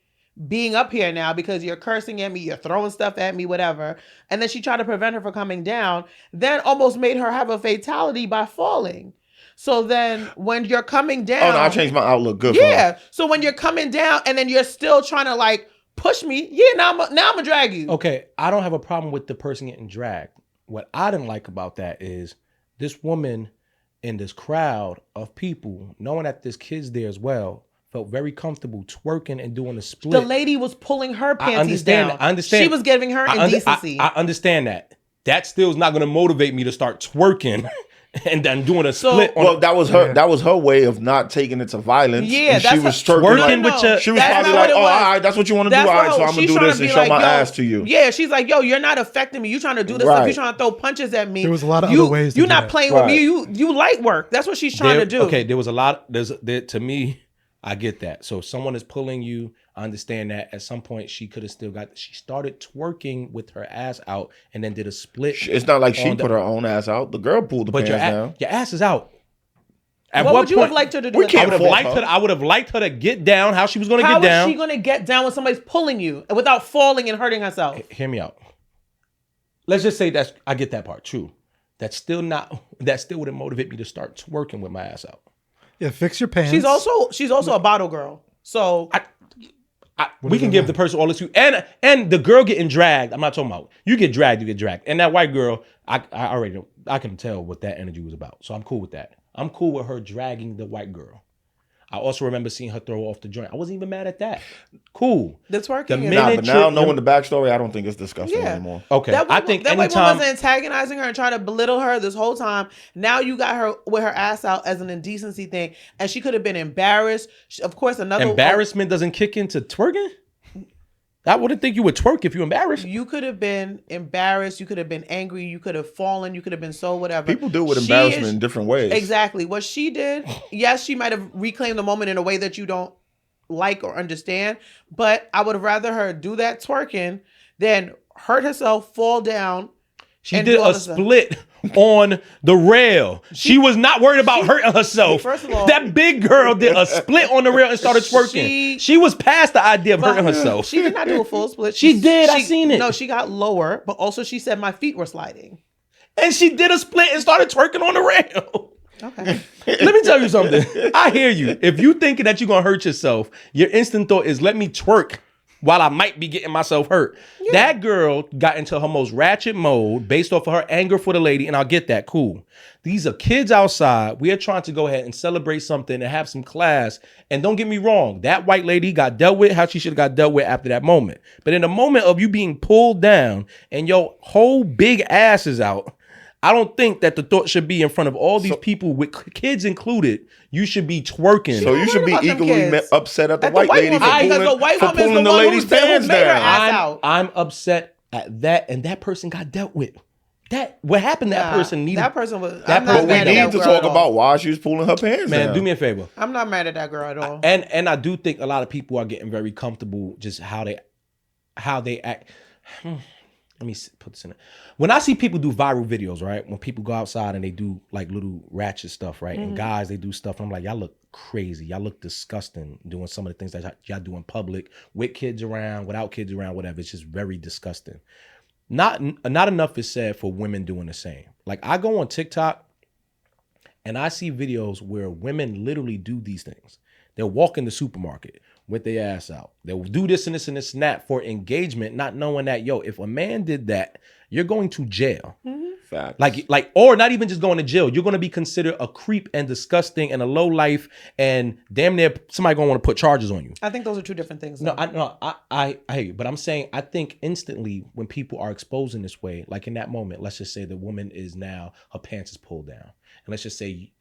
being up here now because you're cursing at me, you're throwing stuff at me, whatever." And then she tried to prevent her from coming down, then almost made her have a fatality by falling. So then when you're coming down. Oh, no, I changed my outlook. Good for her. Yeah. So when you're coming down and then you're still trying to like push me, now I'm gonna drag you. Okay, I don't have a problem with the person getting dragged. What I didn't like about that is this woman in this crowd of people, knowing that this kid's there as well, felt very comfortable twerking and doing a split. The lady was pulling her panties down. I understand. She was giving her indecency. I understand that. That still is not going to motivate me to start twerking and then doing a split. Well, that was her. That was her way of not taking it to violence. Yeah, and she was twerking with your. She was That's probably not like, what it "Oh, was. all right, that's what you want to do. All right, so I'm gonna do this and show my ass to you." Yeah, she's like, "Yo, you're not affecting me. You trying to do this stuff. You trying to throw punches at me. There was a lot of other ways to You're do not that. playing with me. You light work. That's what she's trying to do." Okay, there was a lot. To me, I get that. So if someone is pulling you, I understand that. At some point, she could have still got. She started twerking with her ass out and then did a split. It's not like she put her own ass out. The girl pulled the pants down. Your ass is out. At what would you point, have liked her to do? we can't I would have liked her to get down. How she was going to How get down? is she going to get down when somebody's pulling you without falling and hurting herself? Hear me out. Let's just say I get that part. True. That still wouldn't motivate me to start twerking with my ass out. Yeah, fix your pants. She's also a bottle girl. So We can give the person all this you and the girl getting dragged. I'm not talking about you get dragged. And that white girl, I already know, I can tell what that energy was about. So I'm cool with that. I'm cool with her dragging the white girl. I also remember seeing her throw off the joint. I wasn't even mad at that. Cool. the twerking. The is- minute- But now knowing the backstory, I don't think it's disgusting Yeah. anymore. Okay. That I think that white woman anytime was antagonizing her and trying to belittle her this whole time. Now you got her with her ass out as an indecency thing, and she could have been embarrassed. Of course, another embarrassment doesn't kick into twerking. I wouldn't think you would twerk if you're embarrassed. You could have been embarrassed. You could have been angry. You could have fallen. You could have been so whatever. People do with She embarrassment is- in different ways. Exactly. What she did, yes, she might have reclaimed the moment in a way that you don't like or understand, but I would have rather her do that twerking than hurt herself, fall down, She And did do all a this stuff. split on the rail. She was not worried about hurting herself. First of all- that big girl did a split on the rail and started twerking. She was past the idea of hurting herself. She did not do a full split. She did. I seen it. No, she got lower, but also she said my feet were sliding. And she did a split and started twerking on the rail. Okay. Let me tell you something. I hear you. If you thinking that you're going to hurt yourself, your instant thought is let me twerk while I might be getting myself hurt. Yeah. That girl got into her most ratchet mode based off of her anger for the lady, and I'll get that. Cool. These are kids outside. We are trying to go ahead and celebrate something and have some class. And don't get me wrong, that white lady got dealt with how she should have got dealt with after that moment. But in the moment of you being pulled down and your whole big ass is out, I don't think that the thought should be in front of all these people with kids included. You should be twerking. So you should be equally upset at the white lady for pulling the lady's pants down. I'm upset at that, and that person got dealt with. That what happened to that person needed. That person was. But we need to talk about why she was pulling her pants down. Man, do me a favor. I'm not mad at that girl at all. And I do think a lot of people are getting very comfortable just how they act. Let me put this in it. When I see people do viral videos, right? When people go outside and they do like little ratchet stuff, right? And guys, they do stuff. I'm like, y'all look crazy. Y'all look disgusting doing some of the things that y'all do in public with kids around, without kids around, whatever. It's just very disgusting. Not enough is said for women doing the same. Like I go on TikTok and I see videos where women literally do these things. They'll walk in the supermarket with their ass out. They'll do this and this and this and that for engagement, not knowing that, yo, if a man did that, you're going to jail. Facts. Like, or not even just going to jail. You're going to be considered a creep and disgusting and a low life, and damn near somebody going to want to put charges on you. I think those are two different things. No, I hear you, but I'm saying I think instantly when people are exposed in this way, like in that moment, let's just say the woman is now her pants is pulled down, and let's just say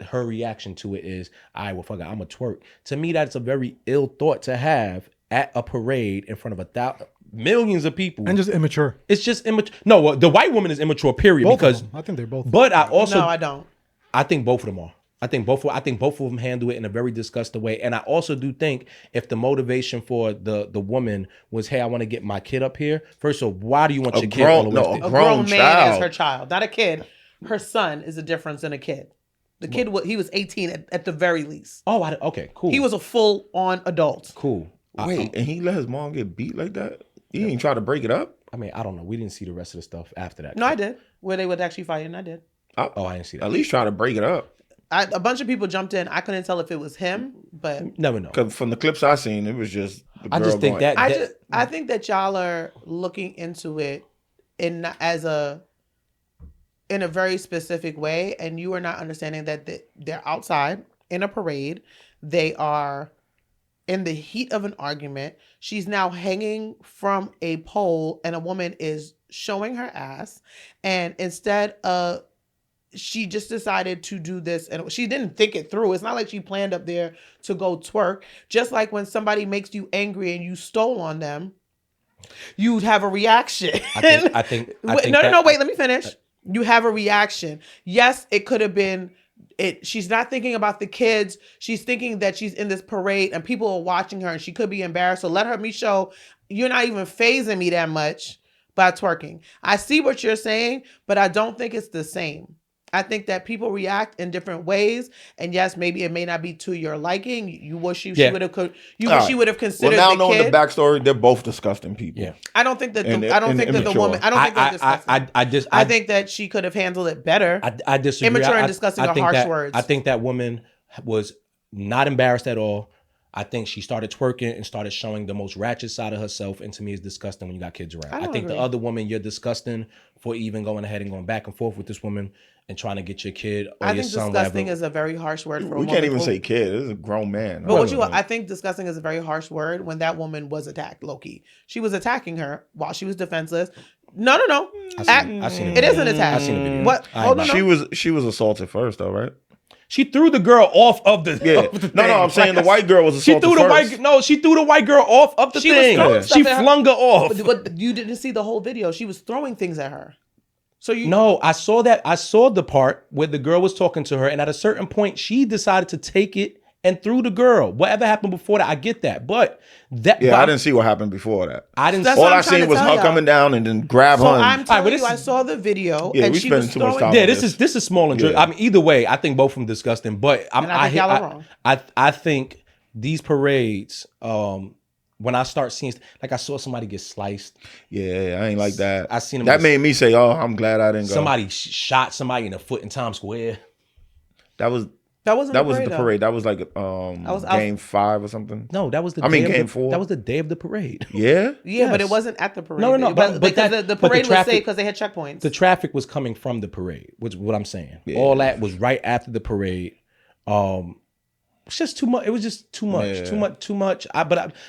her reaction to it is, all right, well, fuck it, I'm a twerk. To me, that's a very ill thought to have at a parade in front of millions of people. And just immature. It's just immature. No, the white woman is immature, period. Both because of them. I think they're both. But I also... No, I don't. I think both of them are. I think both of them handle it in a very disgusting way. And I also do think if the motivation for the woman was, hey, I want to get my kid up here. First of all, why do you want your kid all the way? A grown man is her child, not a kid. Her son is a difference than a kid. The kid, he was 18 at the very least. Oh, okay, cool. He was a full-on adult. Cool. Wait, and he let his mom get beat like that? He didn't try to break it up? I mean, I don't know. We didn't see the rest of the stuff after that. No, I did. Where they would actually fight, and I did. I didn't see that. At least try to break it up. A bunch of people jumped in. I couldn't tell if it was him, but never know. Because from the clips I seen, it was just the girl I just think going, I think that y'all are looking into it in a very specific way, and you are not understanding that they're outside in a parade. They are in the heat of an argument. She's now hanging from a pole, and a woman is showing her ass. And instead of, she just decided to do this, and she didn't think it through. It's not like she planned up there to go twerk. Just like when somebody makes you angry and you stole on them, you'd have a reaction. I think wait, let me finish. You have a reaction. Yes, it could have been it. She's not thinking about the kids. She's thinking that she's in this parade and people are watching her and she could be embarrassed. So let her show you're not even phasing me that much by twerking. I see what you're saying, but I don't think it's the same. I think that people react in different ways, and yes, maybe it may not be to your liking. You wish she would have she would have considered. Well, now the knowing kid. the backstory, they're both disgusting people. Yeah, I don't think that the woman. I don't think they're disgusting. I think that she could have handled it better. I disagree. Immature and disgusting are harsh words. I think that woman was not embarrassed at all. I think she started twerking and started showing the most ratchet side of herself, and to me, it's disgusting when you got kids around. I think the other woman, you're disgusting for even going ahead and going back and forth with this woman and trying to get your kid or your son. I think disgusting is a very harsh word for a woman. We can't even say kid. This is a grown man. But I think disgusting is a very harsh word when that woman was attacked, low-key. She was attacking her while she was defenseless. No. I seen it. It is an attack. I seen the video. What? She was assaulted first, though, right? She threw the girl off of the. Yeah. Of the no, I'm saying the white girl was assaulted She threw the white girl off of the thing. She flung her off. But you didn't see the whole video. She was throwing things at her. So No, I saw that. I saw the part where the girl was talking to her, and at a certain point, she decided to take it and threw the girl. Whatever happened before that, I get that. But that I didn't see what happened before that. I didn't. That's All what I'm I trying seen to was tell her y'all. coming down and then grab So her. I'm telling but you, this I is- saw the video. Yeah, and we she was spending too much throwing- time. Yeah, this is small and drug. Yeah. I mean, either way, I think both of them disgusting. But And I think y'all are wrong. I think these parades, when I start seeing, like I saw somebody get sliced. Yeah, I ain't like that. I seen him That get- made me say, "Oh, I'm glad I didn't go." Somebody shot somebody in the foot in Times Square. That was That wasn't the though. parade. That was like game 5 or something. No, that was the. I mean, day of game the- 4. That was the day of the parade. Yeah. Yeah, but it Yes. wasn't at the parade. No, but because that- the but the parade was traffic- safe because they had checkpoints. The traffic was coming from the parade, which is what I'm saying. Yeah. All that was right after the parade. It's just too much. It was just too much. Yeah. Too much.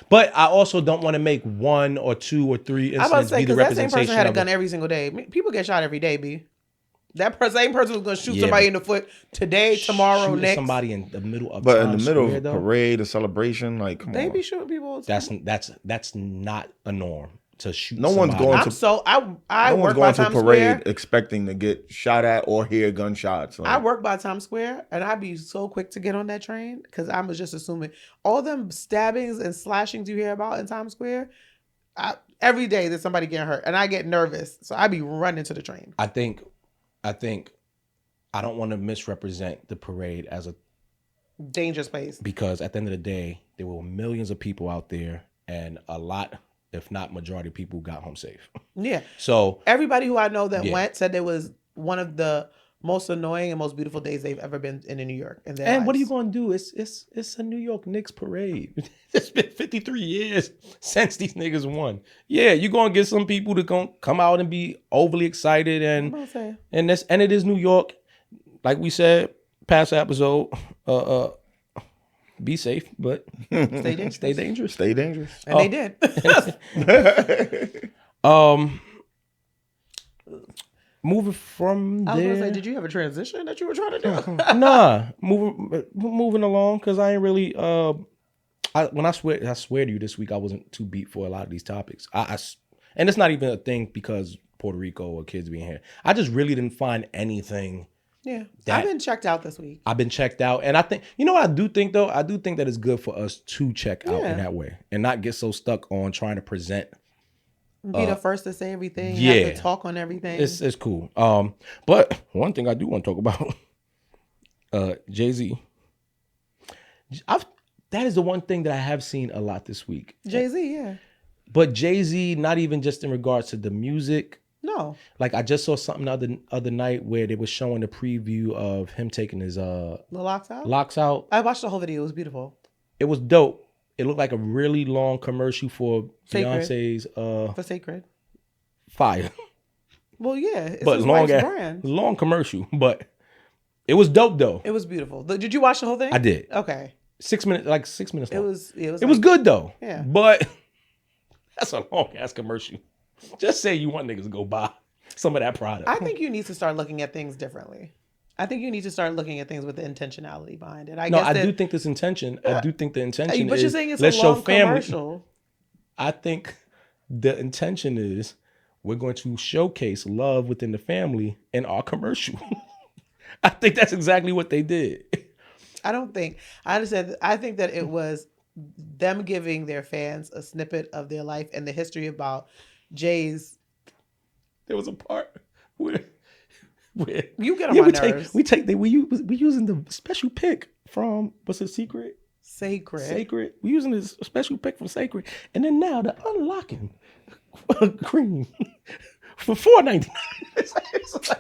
But I also don't want to make 1 or 2 or 3 I was about to incidents say be the because that same representation person had a of gun every single day. People get shot every day, B. That same person was gonna shoot Yeah, somebody but- in the foot today, tomorrow, shooting next. somebody in the middle of But in Times the middle Square, of though, parade, a celebration, like come They on. be shooting people. that's not a norm to shoot. No one's somebody. going I'm to- so I No one's work by going to a Times parade Square. expecting to get shot at or hear gunshots. Like, I work by Times Square, and I'd be so quick to get on that train because I was just assuming all them stabbings and slashings you hear about in Times Square. Every day there's somebody getting hurt, and I get nervous, so I be running to the train. I think I don't want to misrepresent the parade as a Dangerous place. because at the end of the day, there were millions of people out there, and a lot, if not majority, of people got home safe. Yeah, So everybody who I know that Yeah. went said it was one of the most annoying and most beautiful days they've ever been in New York. In their and what are you lives. going to do? It's a New York Knicks parade. It's been 53 years since these niggas won. Yeah, you're going to get some people to come out and be overly excited, I'm and gonna say. and it is New York. Like we said, past episode, be safe, but Stay dangerous. stay dangerous. stay dangerous. And they did. Moving from I was there. gonna say, did you have a transition that you were trying to do? Nah, moving along because I ain't really. I swear to you, this week I wasn't too beat for a lot of these topics. And it's not even a thing because Puerto Rico or kids being here. I just really didn't find anything. Yeah, That- I've been checked out this week. I've been checked out, and I think you know what I do think though. I do think that it's good for us to check out Yeah. in that way and not get so stuck on trying to present. Be the first to say everything. yeah. Have to talk on everything. It's cool. But one thing I do want to talk about, Jay-Z. That is the one thing that I have seen a lot this week. Jay-Z, yeah. But Jay-Z, not even just in regards to the music. No. Like I just saw something the other night where they were showing a preview of him taking his The locks out? locks out. I watched the whole video. It was beautiful. It was dope. It looked like a really long commercial for Sacred. Beyonce's For Sacred. Fire. Well, yeah. It's But his long wife's ass, brand. long commercial. But it was dope though. It was beautiful. Did you watch the whole thing? I did. Okay. 6 minutes, like 6 minutes It long. was It was good though. Yeah. But that's a long ass commercial. Just say you want niggas to go buy some of that product. I think you need to start looking at things differently. I think you need to start looking at things with the intentionality behind it. I do think this intention. I do think the intention But is you're saying it's let's a show long family. commercial. I think the intention is we're going to showcase love within the family in our commercial. I think that's exactly what they did. I don't think. I understand. I think that it was them giving their fans a snippet of their life and the history about Jay's. There was a part where You get on my nerves. we using the special pick from what's it, Secret? Sacred. We using this special pick from Sacred, and then now the unlocking cream for $4.99.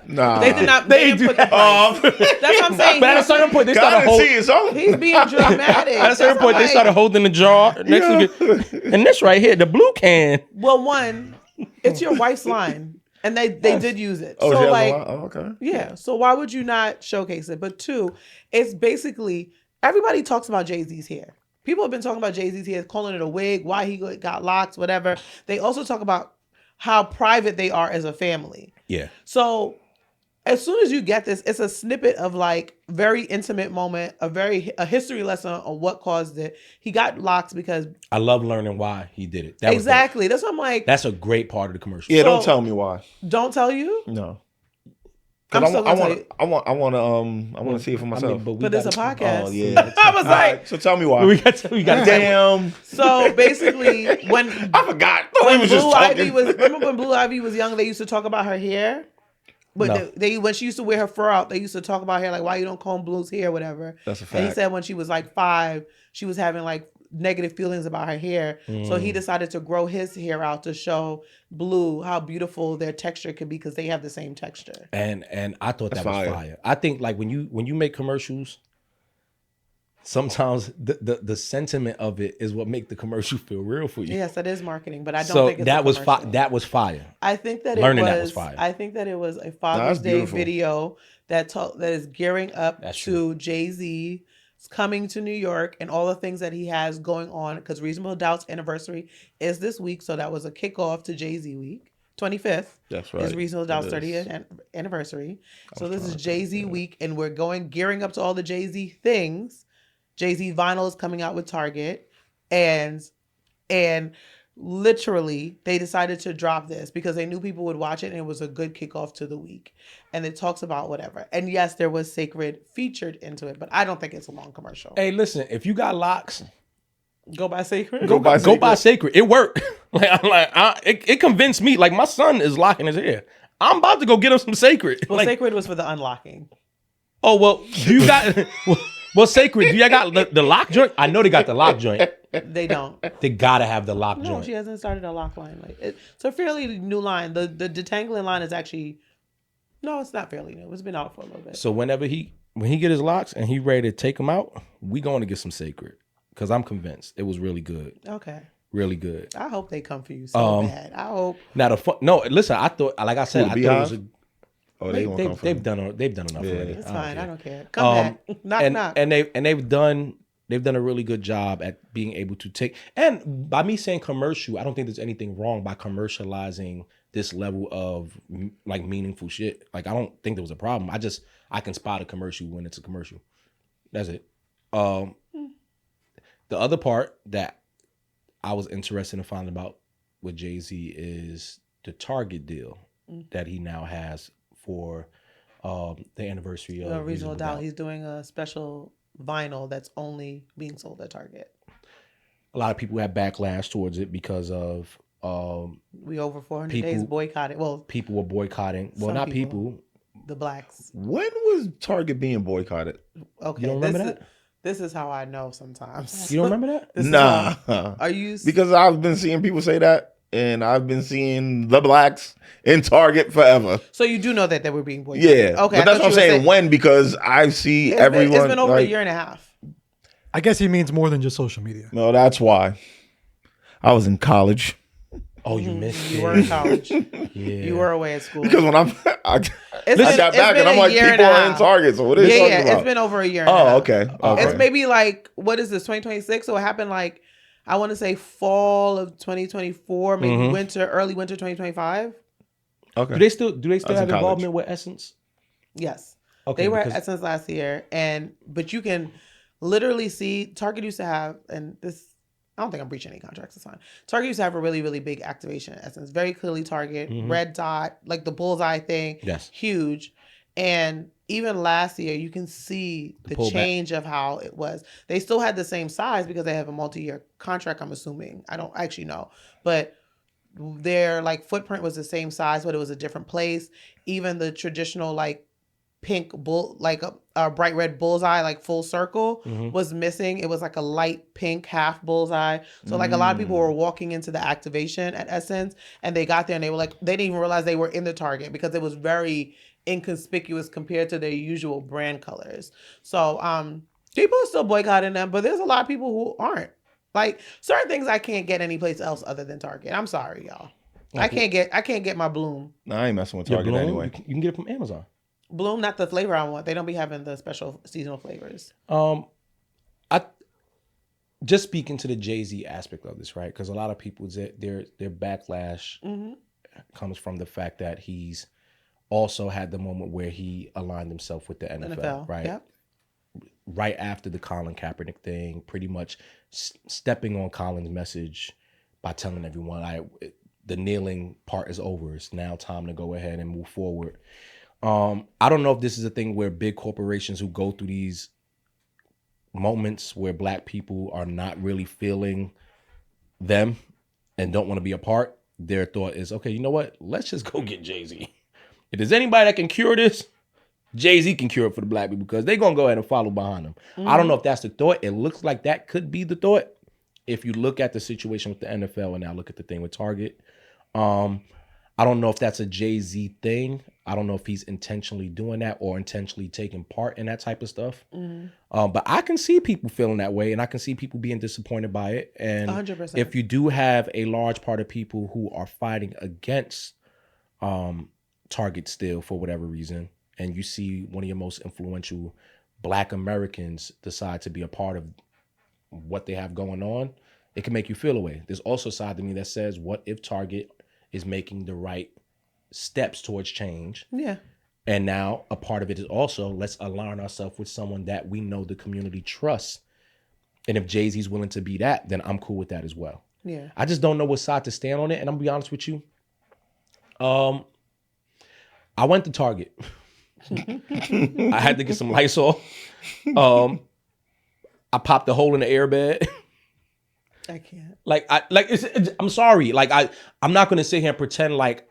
Nah. They did not. They They didn't do- put the price. That's what I'm saying. But at a certain point, they started God holding. see it's on. He's being dramatic. At a certain point, they started holding the jar next to it. And this right here, the blue can. Well, one, it's your wife's line, and they did use it. Oh, So she has like, a lot? Oh, okay. yeah. So why would you not showcase it? But two, it's basically everybody talks about Jay-Z's hair. People have been talking about Jay-Z's hair, calling it a wig, why he got locks, whatever. They also talk about how private they are as a family. Yeah. So as soon as you get this, it's a snippet of like very intimate moment, a history lesson on what caused it. He got locks because I love learning why he did it. That was exactly. That's what I'm like. That's a great part of the commercial. Yeah, So- don't tell me why. Don't tell you. No. I'm still gonna tell you. I want to see it for myself. But it's a podcast. Oh yeah. I was like, So tell me why. we got Damn. so basically, when I forgot. when was just Blue Ivy talking. remember when Blue Ivy was young, they used to talk about her hair. But No. they when she used to wear her fur out, they used to talk about hair, like why you don't comb Blue's hair, whatever. That's a And he fact. said when she was like 5, she was having like negative feelings about her hair. So he decided to grow his hair out to show Blue how beautiful their texture could be because they have the same texture. And I thought that was fire. fire. I think like when you make commercials, sometimes the sentiment of it is what make the commercial feel real for you. Yes, that is marketing, but I don't So think it's that a was commercial. that was fire. I think that Learning it was, that was fire. I think that it was a that's Father's Day beautiful. video that is gearing up That's to true. Jay-Z coming to New York and all the things that he has going on because Reasonable Doubt's anniversary is this week, so that was a kickoff to Jay-Z week. 25th That's right. is Reasonable Doubt's It is. 30th anniversary. So this is Jay-Z week, and we're gearing up to all the Jay-Z things. Jay-Z vinyl is coming out with Target, and literally they decided to drop this because they knew people would watch it and it was a good kickoff to the week. And it talks about whatever. And yes, there was Sacred featured into it, but I don't think it's a long commercial. Hey, listen, if you got locks, Go buy Sacred. Go buy go buy Sacred. It worked. It convinced me. Like my son is locking his hair. I'm about to go get him some Sacred. Well, Like, Sacred was for the unlocking. oh well, do you got well Sacred? Do you got the lock joint? I know they got the lock joint. They don't. They gotta have the lock No, joint. she hasn't started a lock line. It's a fairly new line. The detangling line is actually it's not fairly new. It's been out for a little bit. So when he get his locks and he ready to take them out, we going to get some Sacred because I'm convinced it was really good, Okay. really good. I hope they come for you so bad. I hope. Now listen, I thought, like I said, Who, I the thought it was Beehive? a, Oh, they gonna come for they've me. done enough Yeah. already. It's don't fine. care. I don't care. Come back. Knock, knock. and they've done a really good job at being able to take, and by me saying commercial, I don't think there's anything wrong by commercializing this level of like meaningful shit. Like I don't think there was a problem. I can spot a commercial when it's a commercial. That's it. The other part that I was interested in finding about with Jay-Z is the Target deal that he now has for the anniversary of Reasonable Doubt. He's doing a special vinyl that's only being sold at Target. A lot of people had backlash towards it because of We over 400 People- days boycotted. Well, people were boycotting. Well, Some not people. people. the blacks. When was Target being boycotted? Okay. You don't remember this that? This is how I know sometimes. You don't remember that? This is Nah. how- Are you? Because I've been seeing people say that, and I've been seeing the blacks in Target forever. So you do know that they were being boycotted? Yeah. Okay. But that's what I'm saying. When? Because I see everyone. It's been over like, a year and a half. I guess he means more than just social media. No, that's why. I was in college. Oh, you missed You it. were in college. Yeah. You were away at school. Because when I It's got back and I'm like, people are in Target. So what are you talking It's about? been over a year and a Oh, half. okay. Okay. It's maybe like, what is this, 2026? So it happened like, I want to say fall of 2024, maybe early winter 2025. Okay. Do they still I was have in college. involvement with Essence? Yes. Okay, They were at because- Essence last year. But you can literally see, Target used to have, and this, I don't think I'm breaching any contracts, it's fine. Target used to have a really, really big activation at Essence. Very clearly Target, red dot, like the bullseye thing. Yes. Huge. And even last year, you can see the pullback. change of how it was. They still had the same size because they have a multi-year contract, I'm assuming. I don't actually know. But their like footprint was the same size, but it was a different place. Even the traditional like pink bull, like a bright red bullseye, like full circle was missing. It was like a light pink half bullseye. So like a lot of people were walking into the activation at Essence and they got there and they were like, they didn't even realize they were in the Target because it was very inconspicuous compared to their usual brand colors. So people are still boycotting them, but there's a lot of people who aren't. Like certain things I can't get anyplace else other than Target. I'm sorry, y'all. I can't get my Bloom. Nah, I ain't messing with Your Target Bloom, anyway. you can get it from Amazon. Bloom, not the flavor I want. They don't be having the special seasonal flavors. I just speaking to the Jay-Z aspect of this, right? Because a lot of people, their backlash comes from the fact that he's also had the moment where he aligned himself with the NFL. Right? Yep. Right after the Colin Kaepernick thing, pretty much stepping on Colin's message by telling everyone, the kneeling part is over. It's now time to go ahead and move forward. I don't know if this is a thing where big corporations who go through these moments where black people are not really feeling them and don't want to be a part, their thought is, okay, you know what? Let's just go get Jay-Z. If there's anybody that can cure this, Jay-Z can cure it for the black people because they're going to go ahead and follow behind him. I don't know if that's the thought. It looks like that could be the thought. If you look at the situation with the NFL and now look at the thing with Target, I don't know if that's a Jay-Z thing. I don't know if he's intentionally doing that or intentionally taking part in that type of stuff. But I can see people feeling that way, and I can see people being disappointed by it. And 100%. if you do have a large part of people who are fighting against Target still for whatever reason, and you see one of your most influential Black Americans decide to be a part of what they have going on, it can make you feel away. There's also a side to me that says, what if Target is making the right steps towards change? Yeah. And now a part of it is also, let's align ourselves with someone that we know the community trusts. And if Jay-Z's willing to be that, then I'm cool with that as well. Yeah. I just don't know what side to stand on it. And I'm gonna be honest with you. I went to Target. I had to get some Lysol. I popped a hole in the airbed. I can't. I'm sorry. I'm not gonna sit here and pretend like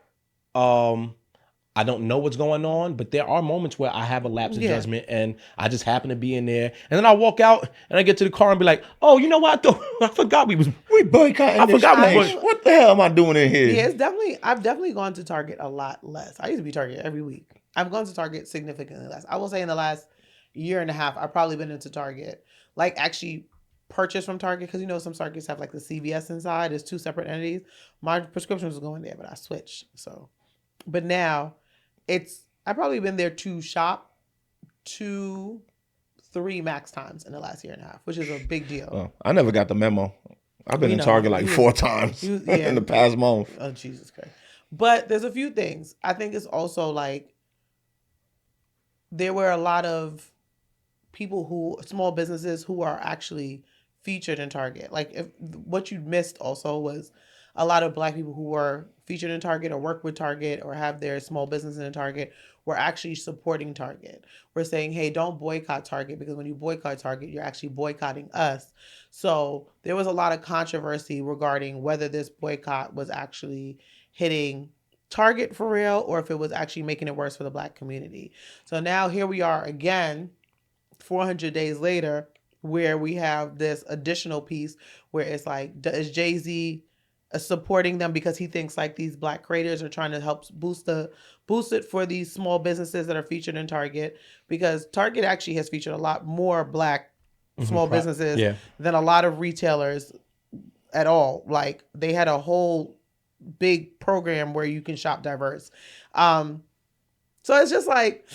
I don't know what's going on, but there are moments where I have a lapse of judgment and I just happen to be in there. And then I walk out and I get to the car and be like, oh, you know what? I forgot we boycotting this place. What the hell am I doing in here? Yeah, I've definitely gone to Target a lot less. I used to be Target every week. I've gone to Target significantly less. I will say in the last year and a half, I've probably been into Target. Like actually purchase from Target, because you know some Targets have like the CVS inside. It's two separate entities. My prescription was going there, but I switched. So, but now I've probably been there to shop 2-3 max times in the last year and a half, which is a big deal. Oh, I never got the memo. I've been in Target like 4 times in the past month. Oh, Jesus Christ. But there's a few things. I think it's also like there were a lot of small businesses who are actually featured in Target. Like what you missed also was a lot of Black people who were featured in Target or work with Target or have their small business in Target were actually supporting Target. We're saying, hey, don't boycott Target, because when you boycott Target, you're actually boycotting us. So there was a lot of controversy regarding whether this boycott was actually hitting Target for real or if it was actually making it worse for the Black community. So now here we are again, 400 days later, where we have this additional piece where it's like, is Jay-Z supporting them because he thinks like these Black creators are trying to help boost it for these small businesses that are featured in Target, because Target actually has featured a lot more Black small businesses than a lot of retailers at all. Like they had a whole big program where you can shop diverse. So it's just like,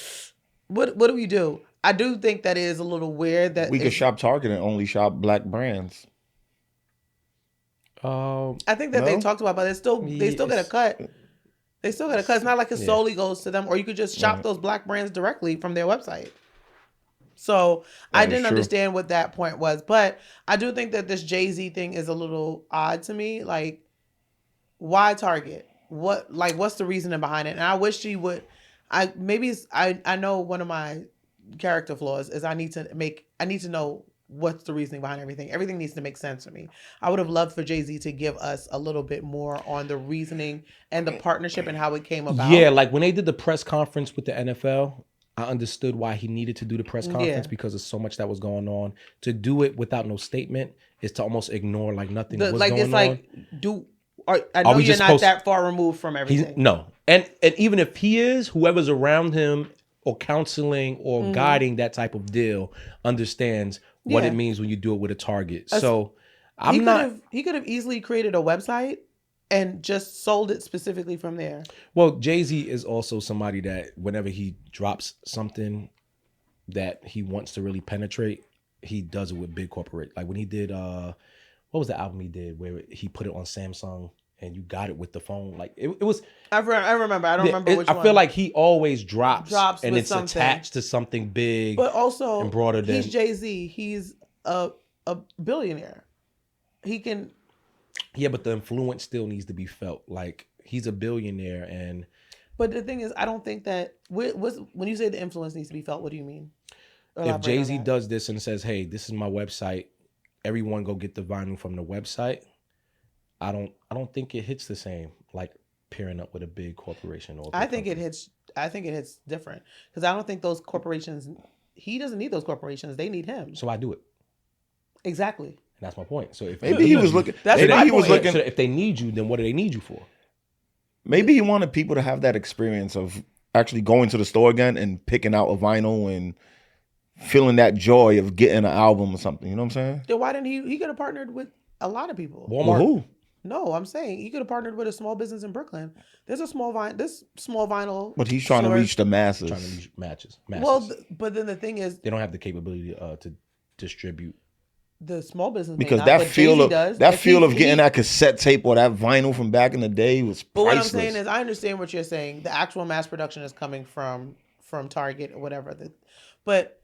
what do we do? I do think that is a little weird that we could shop Target and only shop Black brands. I think that they talked about, but they still get a cut. They still get a cut. It's not like it solely goes to them, or you could just shop those Black brands directly from their website. So I didn't understand what that point was, but I do think that this Jay-Z thing is a little odd to me. Like, why Target? What's the reasoning behind it? And I wish she would. I know one of my character flaws is I need to know what's the reasoning behind everything. Everything needs to make sense to me. I would have loved for Jay-Z to give us a little bit more on the reasoning and the partnership and how it came about. Yeah, like when they did the press conference with the NFL, I understood why he needed to do the press conference because of so much that was going on. To do it without no statement is to almost ignore like nothing was going on. It's like, I know you're not that far removed from everything. No. And even if he is, whoever's around him or counseling or guiding that type of deal understands what it means when you do it with a Target. So he could have easily created a website and just sold it specifically from there. Well, Jay-Z is also somebody that whenever he drops something that he wants to really penetrate, he does it with big corporate. Like when he did, what was the album he did where he put it on Samsung and you got it with the phone? Like it was. I remember. I don't remember which one. I feel like he always drops and it's something attached to something big, but also and broader than. He's Jay-Z. He's a billionaire. He can. Yeah, but the influence still needs to be felt. Like he's a billionaire, and But the thing is, I don't think that when you say the influence needs to be felt, what do you mean? If Elaborate on Jay-Z that. does this and says, "Hey, this is my website. Everyone go get the vinyl from the website." I don't think it hits the same like pairing up with a big corporation or. I think it hits different because I don't think those corporations. He doesn't need those corporations. They need him. So I do it. Exactly. And that's my point. So if Maybe he was looking. That's Maybe my he was point. looking. So if they need you, then what do they need you for? Maybe he wanted people to have that experience of actually going to the store again and picking out a vinyl and feeling that joy of getting an album or something. You know what I'm saying? Then why didn't he could have partnered with a lot of people? Walmart. Well, who? No, I'm saying he could have partnered with a small business in Brooklyn. There's a small vinyl. But he's trying to store. reach the masses. Trying to reach masses. Well, but then the thing is, They don't have the capability to distribute. the small business may Because not, that but feel Jay-Z of does. that If feel he- of getting he- that cassette tape or that vinyl from back in the day was But what I'm priceless. saying is, I understand what you're saying. The actual mass production is coming from Target or whatever. But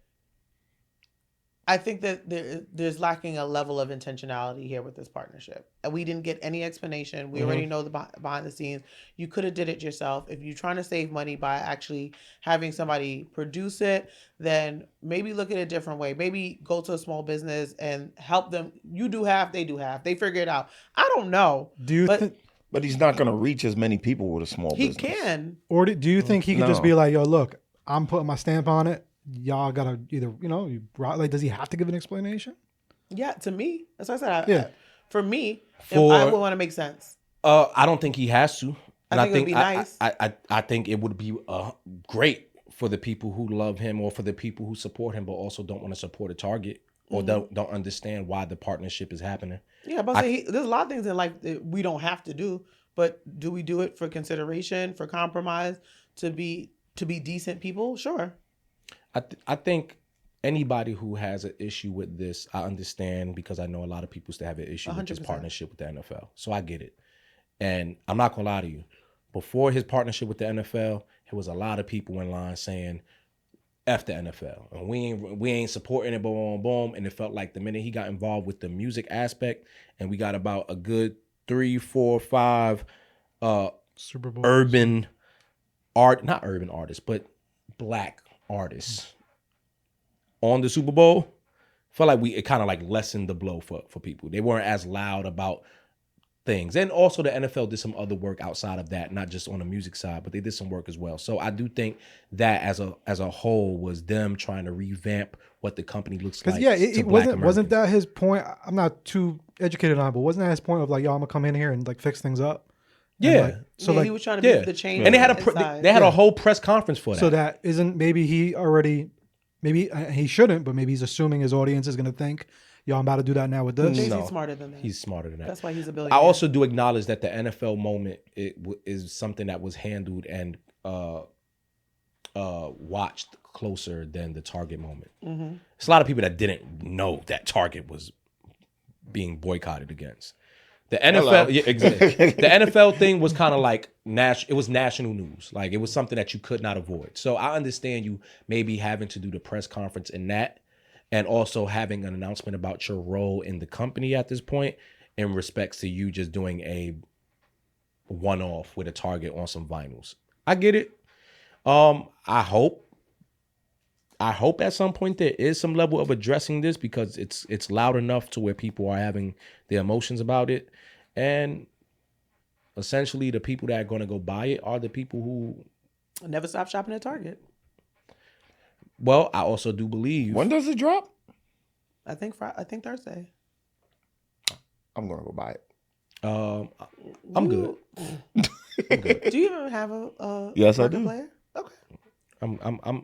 I think that there's lacking a level of intentionality here with this partnership. And we didn't get any explanation. We already know the behind the scenes. You could have did it yourself. If you're trying to save money by actually having somebody produce it, then maybe look at it a different way. Maybe go to a small business and help them. You do half, they do half. They figure it out. I don't know. Do you But- think, But he's not going to reach as many people with a small He business. can. or do you think he could just No. be like, yo, look, I'm putting my stamp on it. Y'all gotta either, like, does he have to give an explanation? Yeah, to me. That's what I said. Yeah. For me, For- I would want to make sense. I don't think he has to. And I think it would be nice. I think it would be great for the people who love him or for the people who support him, but also don't want to support a Target or don't understand why the partnership is happening. Yeah, but there's a lot of things in life that we don't have to do, but do we do it for consideration, for compromise, to be decent people? Sure. I think anybody who has an issue with this, I understand because I know a lot of people still have an issue with this 100%. partnership with the NFL. So I get it. And I'm not gonna lie to you. Before his partnership with the NFL, there was a lot of people in line saying, F the NFL. And we ain't supporting it, boom, boom. And it felt like the minute he got involved with the music aspect, and we got about a good 3, 4, 5 Super Bowl. not urban artists, but black artists on the Super Bowl, felt like it kind of like lessened the blow for people. They weren't as loud about things. And also the NFL did some other work outside of that, not just on the music side, but they did some work as well. So I do think that as a whole was them trying to revamp what the company looks like. Because to it Black wasn't Americans. that his point? I'm not too educated on it, but wasn't that his point of like, yo, I'm gonna come in here and like fix things up? And, Yeah. like, so Yeah, like, he was trying to be the change. And they had inside. a whole press conference for that. so that isn't maybe he already, maybe he shouldn't, but maybe he's assuming his audience is gonna think, yo, I'm about to do that now with this. Jay-Z's No. smarter than that. He's smarter than that. That's why he's a I billionaire. also do acknowledge that the NFL moment is something that was handled and watched closer than the Target moment. Mm-hmm. It's a lot of people that didn't know that Target was being boycotted against. The NFL, yeah, exactly. The NFL thing was kind of like it was national news. Like it was something that you could not avoid. So I understand you maybe having to do the press conference in that, and also having an announcement about your role in the company at this point in respects to you just doing a one-off with a Target on some vinyls. I get it. I hope at some point there is some level of addressing this because it's loud enough to where people are having their emotions about it. And essentially the people that are going to go buy it are the people who... Never stop shopping at Target. Well, I also do believe... When does it drop? I think Thursday. I'm gonna go buy it. I'm good. I'm good. Do you even have a Yes, I record do. player? Okay.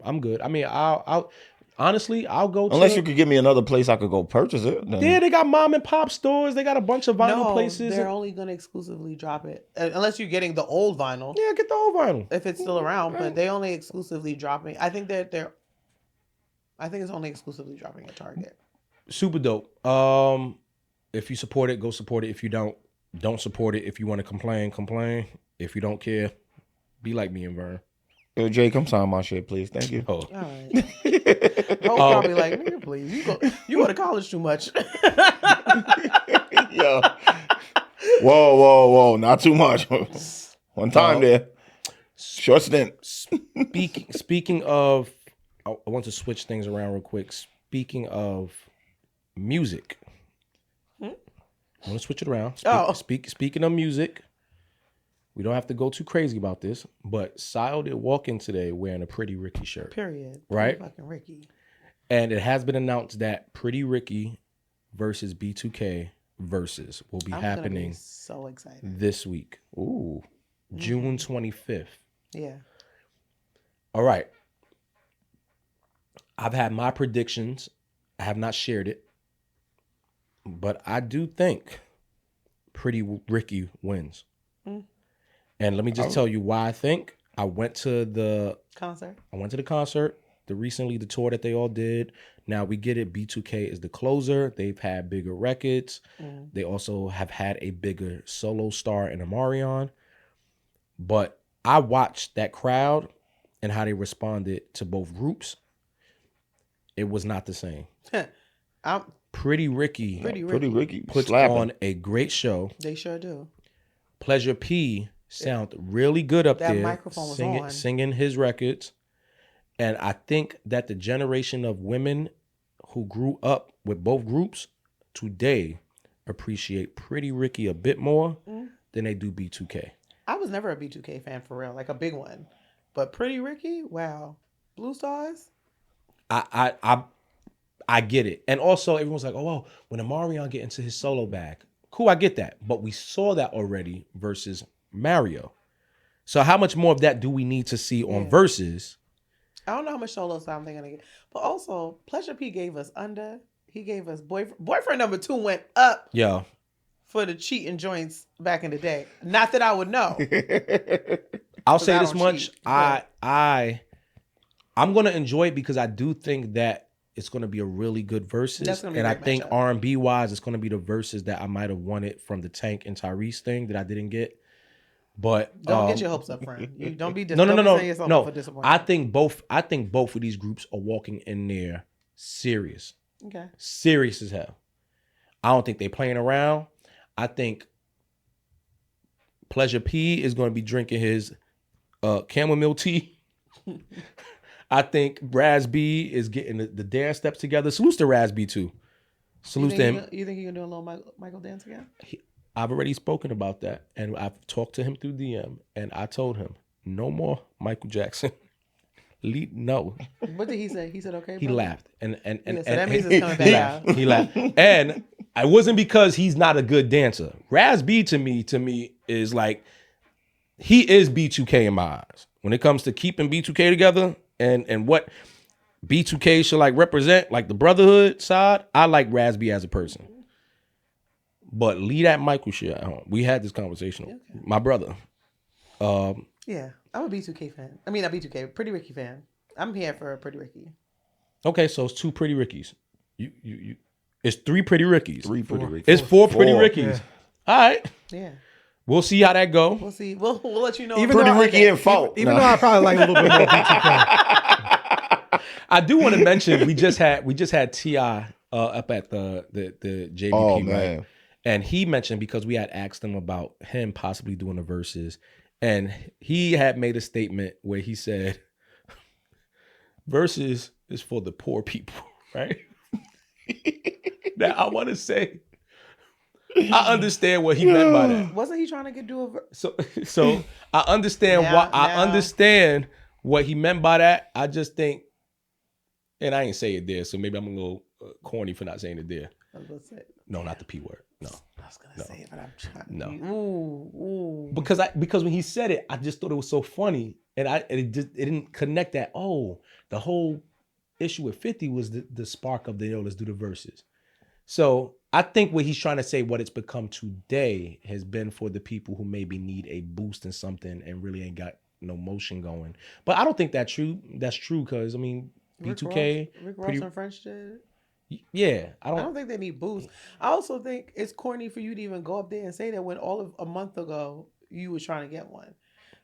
I'm good. I mean, I'll honestly, I'll go Unless to... you could give me another place I could go purchase it. Then. Yeah, they got mom and pop stores. They got a bunch of vinyl places. They're only going to exclusively drop it. Unless you're getting the old vinyl. Yeah, get the old vinyl. If it's still around. But they only exclusively dropping. I think it's only exclusively dropping at Target. Super dope. If you support it, go support it. If you don't support it. If you want to complain. If you don't care, be like me and Vern. Yo, Jay, come sign my shit, please. Thank you. Oh. All right. Hope probably like, nigga, please. You go to college too much. Yo. Whoa. Not too much. One time there. Short stint. Speaking of, I want to switch things around real quick. Speaking of music, I want to switch it around. Speaking of music, we don't have to go too crazy about this, but Sile did walk in today wearing a Pretty Ricky shirt. Period. Right? Pretty fucking Ricky. And it has been announced that Pretty Ricky versus B2K Verzus will be happening so excited this week. Ooh. June 25th. Yeah. All right. I've had my predictions. I have not shared it. But I do think Pretty Ricky wins. And let me just tell you why I think. I went to the concert. The tour that they all did. Now we get it. B2K is the closer. They've had bigger records. They also have had a bigger solo star in Omarion. But I watched that crowd and how they responded to both groups. It was not the same. Pretty Ricky puts on a great show. They sure do. Pleasure P sound really good up that there. Microphone was singing his records. And I think that the generation of women who grew up with both groups today appreciate Pretty Ricky a bit more than they do B2K. I was never a B2K fan for real, like a big one. But Pretty Ricky, wow. Blue Stars? I get it. And also everyone's like, oh, well, when Omarion get into his solo bag. Cool, I get that. But we saw that already versus Mario. So how much more of that do we need to see on Versus? I don't know how much solo time they're gonna get. But also, Pleasure P gave us he gave us boyfriend number 2 went up. Yeah. For the cheating joints back in the day. Not that I would know. I'll say this much. I'm gonna enjoy it because I do think that it's gonna be a really good Versus. And I think R&B wise, it's gonna be the Versus that I might have wanted from the Tank and Tyrese thing that I didn't get. But don't get your hopes up, friend. You don't be no. I think both of these groups are walking in there serious. Okay. Serious as hell. I don't think they playing around. I think Pleasure P is going to be drinking his chamomile tea. I think Raz B is getting the dance steps together. Salute to Raz B too. Salute to him. You think you're going to do a little Michael dance again? I've already spoken about that, and I've talked to him through DM, and I told him, no more Michael Jackson. No. What did he say? He said, okay, He laughed. And so that means it's coming back out. He laughed. And it wasn't because he's not a good dancer. Raz B to me is like, he is B2K in my eyes. When it comes to keeping B2K together and what B2K should like represent, like the brotherhood side, I like Raz B as a person. But leave that Michael shit at home. We had this conversation. Okay. My brother. Yeah, I'm a B2K fan. I mean, not B2K, Pretty Ricky fan. I'm here for Pretty Ricky. Okay, so it's 2 Pretty Rickies. You it's 3 Pretty Rickies. 3 Pretty Rickies. It's 4 Pretty Rickies. Yeah. All right. Yeah. We'll see how that go. We'll see. We'll let you know. Even Pretty Ricky in fault. Even though I probably like a little bit more B2K. I do want to mention we just had T.I. Up at the JVP, right? And he mentioned, because we had asked him about him possibly doing a Versus, and he had made a statement where he said, Versus is for the poor people, right? Now, I want to say, I understand what he meant by that. Wasn't he trying to do a So I understand I understand what he meant by that. I just think, and I ain't say it there, so maybe I'm a little corny for not saying it there. I was gonna say. No, not the P word. No. I was gonna say it, but I'm trying. No. Ooh. Because when he said it, I just thought it was so funny, and it didn't connect that. Oh, the whole issue with 50 was the spark of the let's do the Versus. So I think what he's trying to say, what it's become today, has been for the people who maybe need a boost in something and really ain't got no motion going. But I don't think that's true. That's true because I mean, B2K, Rick Ross and French did. Yeah, I don't think they need boost. I also think it's corny for you to even go up there and say that when all of a month ago you was trying to get one.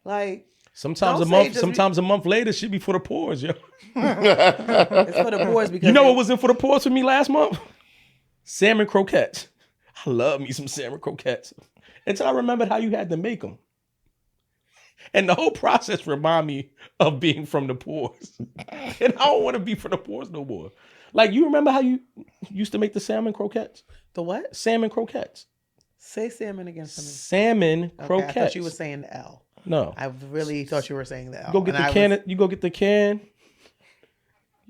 Like sometimes a month later should be for the poors, yo. It's for the poors because you know what wasn't for the poors for me last month? Salmon croquettes. I love me some salmon croquettes. Until I remembered how you had to make them. And the whole process remind me of being from the poors. And I don't want to be from the poors no more. Like, you remember how you used to make the salmon croquettes? The what? Salmon croquettes. Say salmon again for me. Salmon croquettes. I thought you were saying the L. No. I really thought you were saying the L. Go get the can. You go get the can.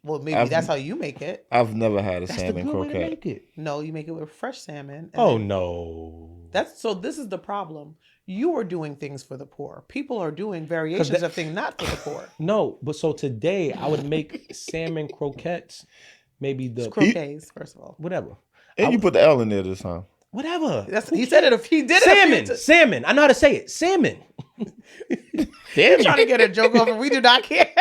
Well, maybe that's how you make it. I've never had a That's salmon the good way to croquette. make it. No, you make it with fresh salmon. Oh, no. This is the problem. You are doing things for the poor. People are doing variations of things not for the poor. No, but so today I would make salmon croquettes. Maybe the Croquets, first of all. whatever. And you put the L in there this time. Whatever. He said it. If he did Salmon. it, Salmon. I know how to say it. Salmon. Damn, trying to get a joke off, and we do not care.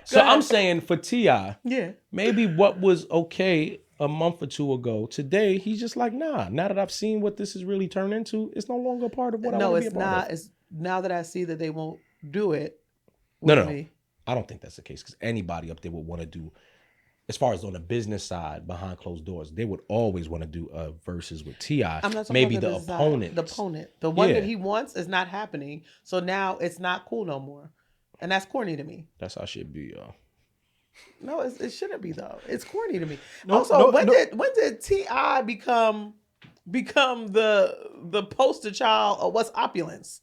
So I'm saying for T.I., Yeah. maybe what was okay a month or two ago, today he's just like, nah. Now that I've seen what this has really turned into, it's no longer a part of what I want to be a part of. No, it's not. It's now that I see that they won't do it. No. Me. I don't think that's the case because anybody up there would want to do, as far as on the business side, behind closed doors, they would always want to do a versus with T.I. I'm not talking Maybe about the business side. opponent. The opponent. The one Yeah. that he wants is not happening. So now it's not cool no more. And that's corny to me. That's how shit be, y'all. No, it shouldn't be though. It's corny to me. No, also, no, when no. did T.I. become the poster child of what's opulence?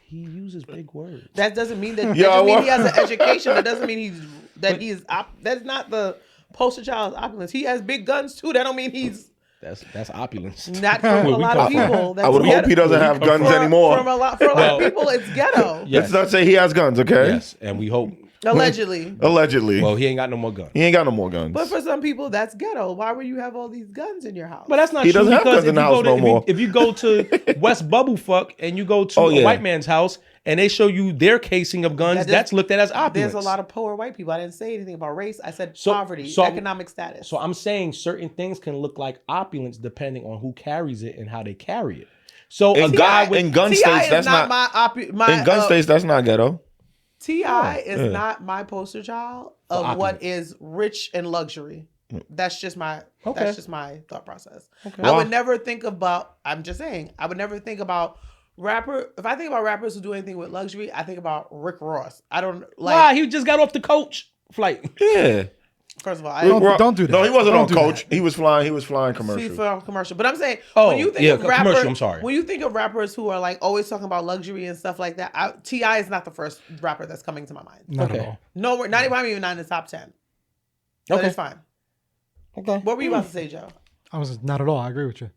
He uses big words. That doesn't mean that. Yeah, That doesn't mean well- he has an education. That doesn't mean that's not the poster child of opulence. He has big guns too. That don't mean he's That's opulence. not for Where a we lot come of from. people. That's I would hope ghetto. he doesn't have guns anymore. For a lot of people, it's ghetto. Yes. Let's not say he has guns, okay? Yes, and we hope. Allegedly. Allegedly. Well, he ain't got no more guns. He ain't got no more guns. But for some people, that's ghetto. Why would you have all these guns in your house? But that's not He true doesn't have because guns in the house no more. If you go to West Bubblefuck and you go to Oh, a yeah. white man's house and they show you their casing of guns, That is- that's looked at as opulence. There's a lot of poor white people. I didn't say anything about race. I said So- poverty, so- economic status. So I'm saying certain things can look like opulence depending on who carries it and how they carry it. So a In guy with in gun T.I. states, is that's not. my In gun states, that's not ghetto. T.I. is yeah. not my poster child of what is rich and luxury. That's just my Okay. thought process. Okay. I Wow. would never think about. I'm just saying. I would never think about rapper. If I think about rappers who do anything with luxury, I think about Rick Ross. I don't like. why he just got off the coach flight. Yeah. First of all, Don't do that. No, he wasn't Don't on do Coach. that. He was flying See commercial. for commercial. But I'm saying Oh, when you think yeah, of rappers, commercial, I'm sorry. When you think of rappers who are like always talking about luxury and stuff like that, T.I. is not the first rapper that's coming to my mind. Not Okay. at all. No, we're not even not in the top 10. But Okay. it's fine. Okay. What were you about to say, Joe? I was not at all. I agree with you.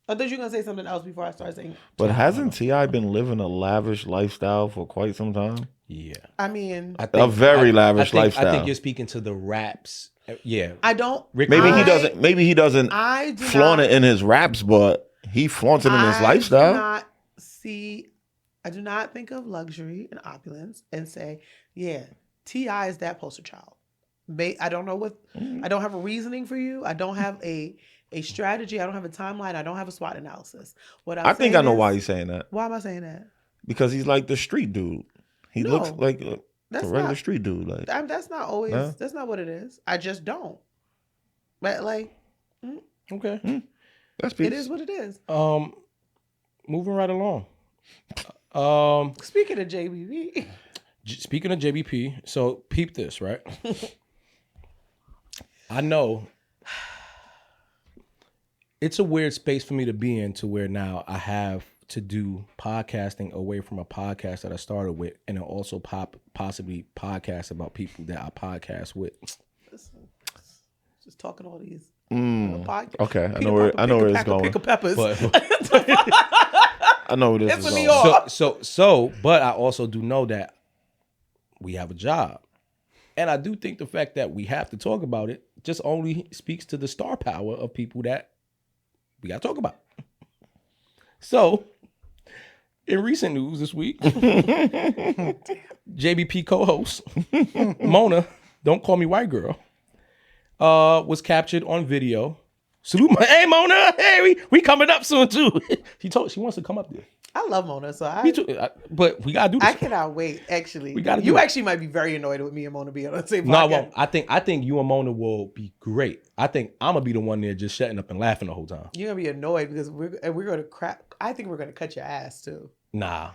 I thought you were gonna say something else before I started saying. But hasn't T.I. been living a lavish lifestyle for quite some time? Yeah. I mean, A very lavish I lifestyle. think you're speaking to the raps. Yeah. I don't. Rick Maybe Ross. he doesn't. Maybe he doesn't I do flaunt not, it in his raps, but he flaunts it in his lifestyle. I do not think of luxury and opulence and say, yeah, T.I. is that poster child. I don't know what. I don't have a reasoning for you. I don't have a strategy. I don't have a timeline. I don't have a SWOT analysis. What I think I know is, why he's saying that. Why am I saying that? Because he's like the street dude. He No, looks like a That's regular not. street dude. Like That's not always. No? That's not what it is. I just don't. But like, Okay. that's peace. it is what it is. Moving right along. Speaking of JBV, Speaking of JBP, so peep this, right? I know it's a weird space for me to be in to where now I have to do podcasting away from a podcast that I started with and also possibly podcast about people that I podcast with. listen, just talking all these. Okay, I Peter know where Piper, it's going. Pickle peppers. But I know where this It's is a New going. York. but I also do know that we have a job. And I do think the fact that we have to talk about it just only speaks to the star power of people that we got to talk about. So, in recent news this week, JBP co-host Mona, don't call me white girl, was captured on video Salute my, hey Mona, hey, we coming up soon too. She wants to come up there. I love Mona, so Me too. But we gotta do this. I cannot wait. Actually, We gotta do you it. actually might be very annoyed with me and Mona being on the same podcast. No, I won't. I think you and Mona will be great. I think I'm gonna be the one there just shutting up and laughing the whole time. You're gonna be annoyed because we're gonna crap. I think we're gonna cut your ass too. Nah,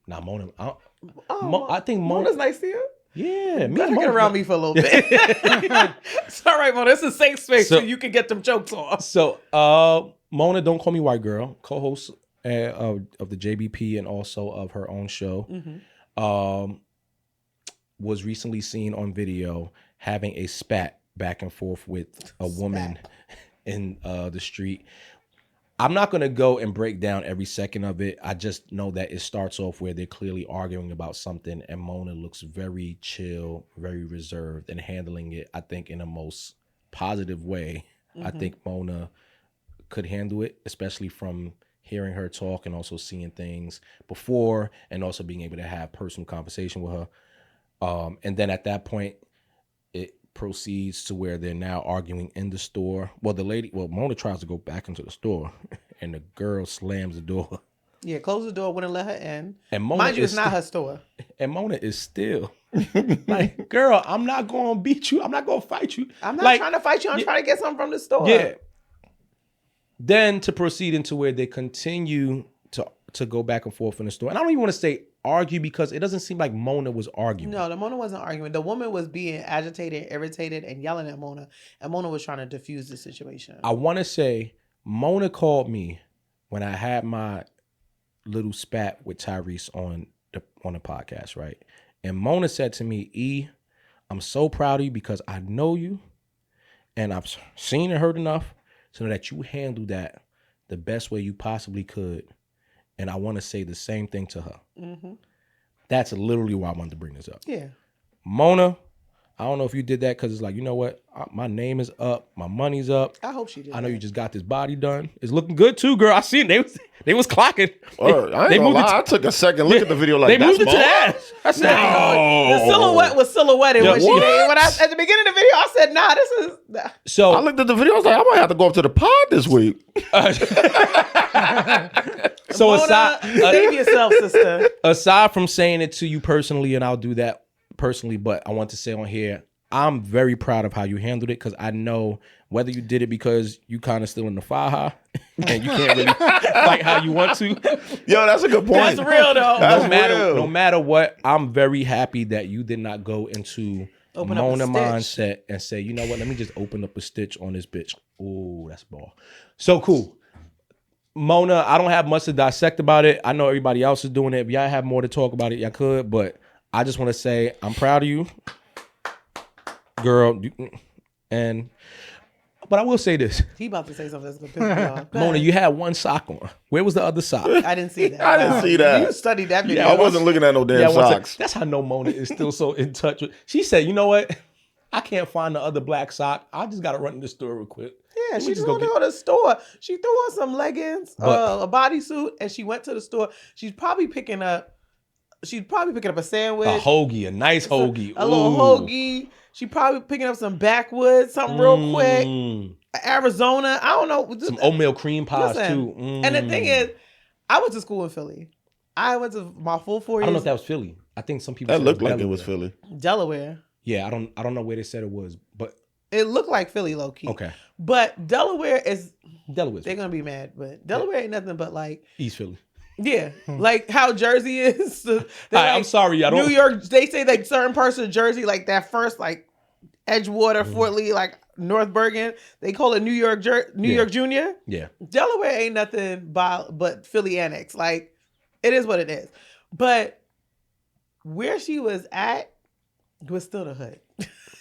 Mona. Oh, I think Mona's nice to you. Yeah, me Let and her get Mona. around me for a little bit. It's all right, Mona. It's a safe space so you can get them jokes off. So, Mona, Don't Call Me White Girl, co-host of the JBP and also of her own show, was recently seen on video having a spat back and forth with a woman in the street. I'm not going to go and break down every second of it. I just know that it starts off where they're clearly arguing about something and Mona looks very chill, very reserved and handling it, I think, in a most positive way. I think Mona could handle it, especially from hearing her talk and also seeing things before and also being able to have personal conversation with her. And then at that point, it proceeds to where they're now arguing in the store. Well, Mona tries to go back into the store and the girl slams the door. Yeah, close the door, wouldn't let her in. And Mona mind you, it's not her store. And Mona is still like, girl, I'm not going to beat you. I'm not going to fight you. I'm not trying to fight you. I'm trying to get something from the store. Yeah. Then to proceed into where they continue to go back and forth in the store. And I don't even want to say argue because it doesn't seem like Mona was arguing. No, the Mona wasn't arguing. The woman was being agitated, irritated, and yelling at Mona. And Mona was trying to diffuse the situation. I want to say Mona called me when I had my little spat with Tyrese on the podcast, right? And Mona said to me, E, I'm so proud of you because I know you and I've seen and heard enough so that you handled that the best way you possibly could. And I want to say the same thing to her. Mm-hmm. That's literally why I wanted to bring this up. Yeah. Mona, I don't know if you did that because it's like, you know what? My name is up. My money's up. I hope she did. I know you just got this body done. It's looking good too, girl. I seen they was clocking. I ain't gonna lie. I took a second look at the video like they that's moved it to Mona? the ass. I said, The silhouette was silhouetted when she did. When at the beginning of the video, I said, nah, this is. So I looked at the video. I was like, I might have to go up to the pod this week. So Mona, save yourself, sister. aside from saying it to you personally, and I'll do that personally, but I want to say on here, I'm very proud of how you handled it because I know whether you did it because you kind of still in the faja and you can't really fight how you want to. Yo, that's a good point. That's real, though. That's No matter what, I'm very happy that you did not go into Open up a Mona stitch. mindset and say, you know what, let me just open up a stitch on this bitch. Ooh, that's ball. So cool. Mona, I don't have much to dissect about it. I know everybody else is doing it. If y'all have more to talk about it, y'all could. But I just want to say I'm proud of you, girl. But I will say this. He about to say something that's going to piss me off. Go Mona, ahead. you had one sock on. Where was the other sock? I didn't see that. I didn't see that. You studied that video. I wasn't looking at no damn one socks. sec. That's how no Mona is still so in touch with. She said, you know what? I can't find the other black sock. I just got to run to the store real quick. Yeah, Let me she just just want to go to the store. She threw on some leggings, But- a bodysuit, and she went to the store. She's probably picking up a sandwich, A hoagie, a nice hoagie. a little Ooh. hoagie. She probably picking up some backwoods, something real quick. Mm. Arizona, I don't know. Some oatmeal cream pies Listen, too. Mm. And the thing is, I went to school in Philly. I went to my full 4 I don't know years if that was Philly. I think some people That said looked like it Delaware. was Philly. Delaware. Yeah, I don't know where they said it was, but It looked like Philly, low key. okay. But Delaware is, Delaware's they're gonna be mad. But Delaware ain't nothing but like, East Philly. yeah, like how Jersey is. They're I'm like, sorry, I don't. New York, they say like certain parts of Jersey, like that first, like Edgewater, Fort Lee, like North Bergen, they call it New York Junior. Yeah. Delaware ain't nothing but Philly Annex. Like, it is what it is. But where she was at was still the hood.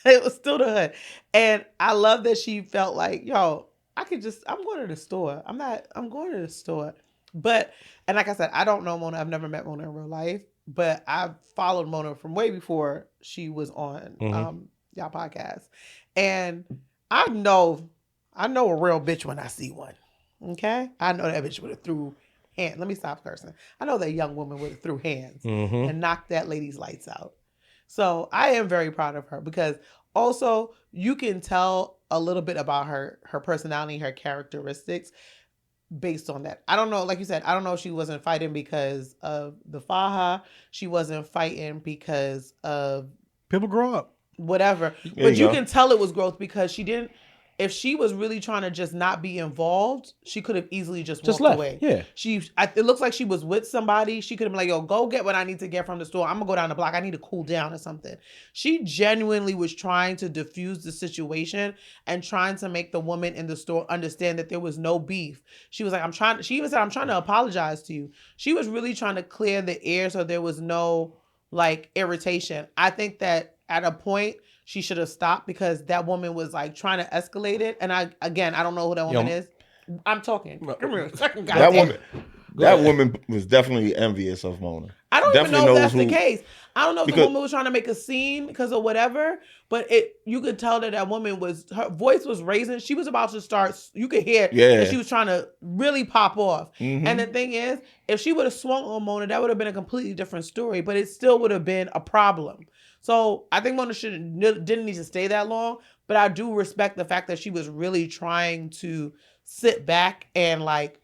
It was still the hood. And I love that she felt like, yo, I'm going to the store. I'm going to the store. But, and like I said, I don't know Mona. I've never met Mona in real life. But I've followed Mona from way before she was on y'all podcast. And I know a real bitch when I see one. Okay? I know that bitch would have threw hands. Let me stop cursing. I know that young woman would have threw hands and knocked that lady's lights out. So I am very proud of her because also you can tell a little bit about her personality, her characteristics based on that. I don't know, like you said, I don't know if she wasn't fighting because of the faja. She wasn't fighting because of People grow up. whatever. There But you you go. can tell it was growth because she didn't. If she was really trying to just not be involved, she could have easily just walked left. away. Yeah. It looks like she was with somebody. She could have been like, yo, go get what I need to get from the store. I'm going to go down the block. I need to cool down or something. She genuinely was trying to diffuse the situation and trying to make the woman in the store understand that there was no beef. She was like, she even said, I'm trying to apologize to you. She was really trying to clear the air so there was no like irritation. I think that at a point, she should have stopped because that woman was like trying to escalate it. And I don't know who that woman is. I'm talking. Give me a second, That woman was definitely envious of Mona. I don't Definitely even know if knows that's the who- case. I don't know if the woman was trying to make a scene because of whatever, but you could tell that woman her voice was raising. She was about to start. You could hear that she was trying to really pop off. Mm-hmm. And the thing is, if she would have swung on Mona, that would have been a completely different story, but it still would have been a problem. So I think Mona didn't need to stay that long, but I do respect the fact that she was really trying to sit back and like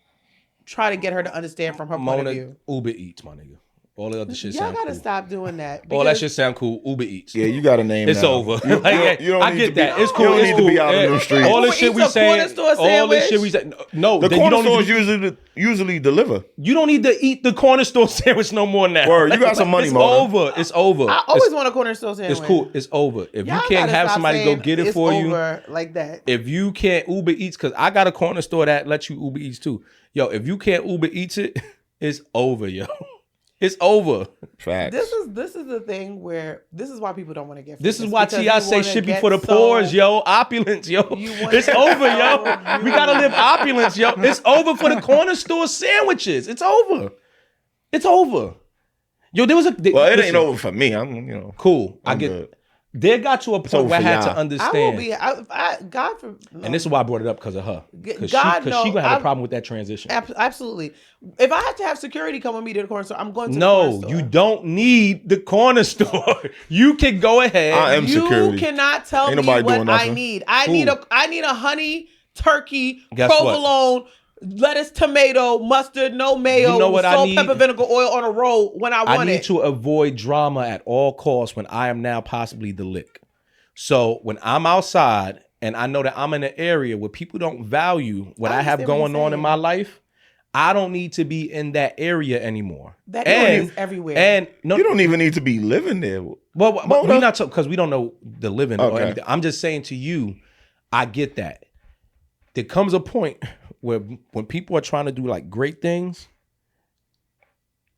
try to get her to understand from her point of view. Uber Eats, my nigga. All the other shit Y'all sound gotta cool. stop doing that. All that shit sound cool. Uber Eats. Yeah, you got to name It's now. over. You Like, don't I need get to be- that. It's You cool. don't It's need cool. to be out in the street. All the Uber shit Eats we a saying. corner store All this sandwich? shit we say. No, The then you corner don't need stores to, usually deliver. you don't need to eat the corner store sandwich no more now. Word, you got some money, It's Mona. over. It's over. I always want a corner store sandwich. It's cool. It's over. If Y'all you can't gotta have stop somebody go saying get it it's for you, over like that. if you can't Uber Eats, because I got a corner store that lets you Uber Eats too. Yo, if you can't Uber Eats it, it's over, yo. It's over. Facts. This is the thing where this is why people don't want to get. This is famous, why because T.I. you say wanna shit be get for the so- poors, yo. Opulence, yo. You wanna It's get over, so yo. We gotta live opulence, yo. It's over for the corner store sandwiches. It's over. It's over. Yo, there was a. Well, it listen, ain't over for me. I'm. Cool. I I'm get. good. There got to a over point where I for had to y'all. understand. I will be. God for. And this is why I brought it up because of her. Because God she knows, gonna have a I've- problem with that transition. Absolutely. If I have to have security come with me to the corner store, I'm going to the No, corner store. you don't need the corner store. You can go ahead. I am You security. cannot tell Ain't me nobody what doing I nothing. need. Cool. I need a honey, turkey, Guess what? provolone, lettuce, tomato, mustard, no mayo, You know what I salt, need? pepper, vinegar, oil on a roll when I want I need it. to avoid drama at all costs when I am now possibly the lick. So when I'm outside and I know that I'm in an area where people don't value what I have understand what going you're on in saying. my life, I don't need to be in that area anymore. That is everywhere. And no, You don't even need to be living there. well, Mona. we're not because we don't know the living or Okay. anything. I'm just saying to you, I get that. There comes a point where when people are trying to do like great things,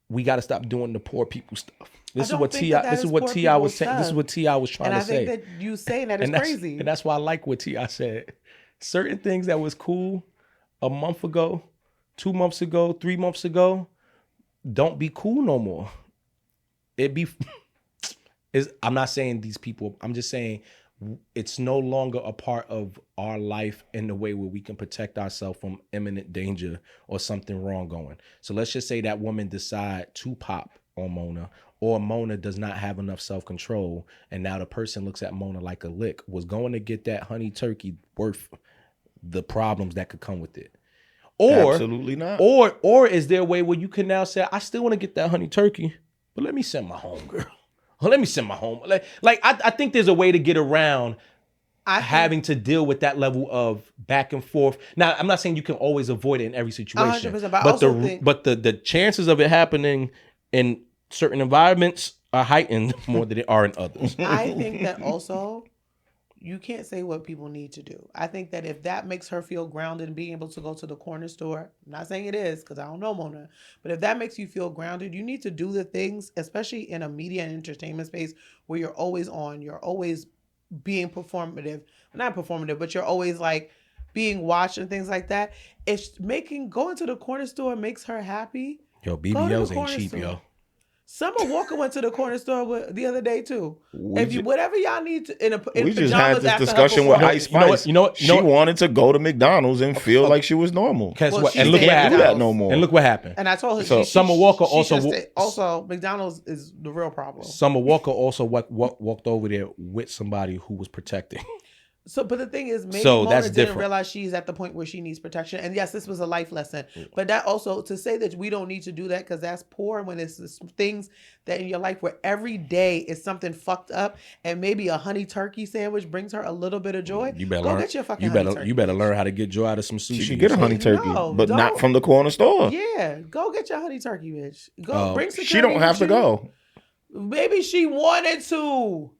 we got to stop doing the poor people stuff. This is don't what think T.I. that This is is what poor T.I. was people's saying. This is stuff. what T.I. was trying and to I say. think that you saying that is and that's, crazy. And that's why I like what T.I. said. Certain things that was cool a month ago, 2 months ago, 3 months ago, don't be cool no more. I'm not saying these people, I'm just saying it's no longer a part of our life in the way where we can protect ourselves from imminent danger or something wrong going. So let's just say that woman decide to pop on Mona, or Mona does not have enough self-control, and now the person looks at Mona like a lick, was going to get that honey turkey worth the problems that could come with it. Or Absolutely not. Or is there a way where you can now say, I still want to get that honey turkey, but let me send my home girl. Or let me send my home. I think there's a way to get around having to deal with that level of back and forth. Now, I'm not saying you can always avoid it in every situation, 100%, but I also think- the chances of it happening in certain environments are heightened more than they are in others. I think that also you can't say what people need to do. I think that if that makes her feel grounded and being able to go to the corner store, I'm not saying it is because I don't know Mona, but if that makes you feel grounded, you need to do the things, especially in a media and entertainment space where you're always on, you're always being performative, not performative, but you're always like being watched and things like that. If going to the corner store makes her happy, Yo, go to the BBLs ain't corner cheap, store. yo. Summer Walker went to the corner store the other day too. We Whatever y'all need to, in We pajamas just had this after her discussion with performance. Ice You know what- Spice. you know what- She wanted to go to McDonald's and feel like she was normal. Guess Well, what? she And look what can't do happened. that no more. And look what happened. And I told her, So- Summer Walker also also McDonald's is the real problem. Summer Walker also walked over there with somebody who was protecting. So, but the thing is, maybe So Mona that's didn't different. realize she's at the point where she needs protection. And yes, this was a life lesson. But that also, to say that we don't need to do that because that's poor when it's things that in your life where every day is something fucked up, and maybe a honey turkey sandwich brings her a little bit of joy. You better Go learn. get your fucking honey turkey. You better bitch. learn how to get joy out of some sushi. She can get a honey turkey, No, but not don't. from the corner store. Yeah, go get your honey turkey, bitch. Go bring security. She don't have with to you. go. Maybe she wanted to.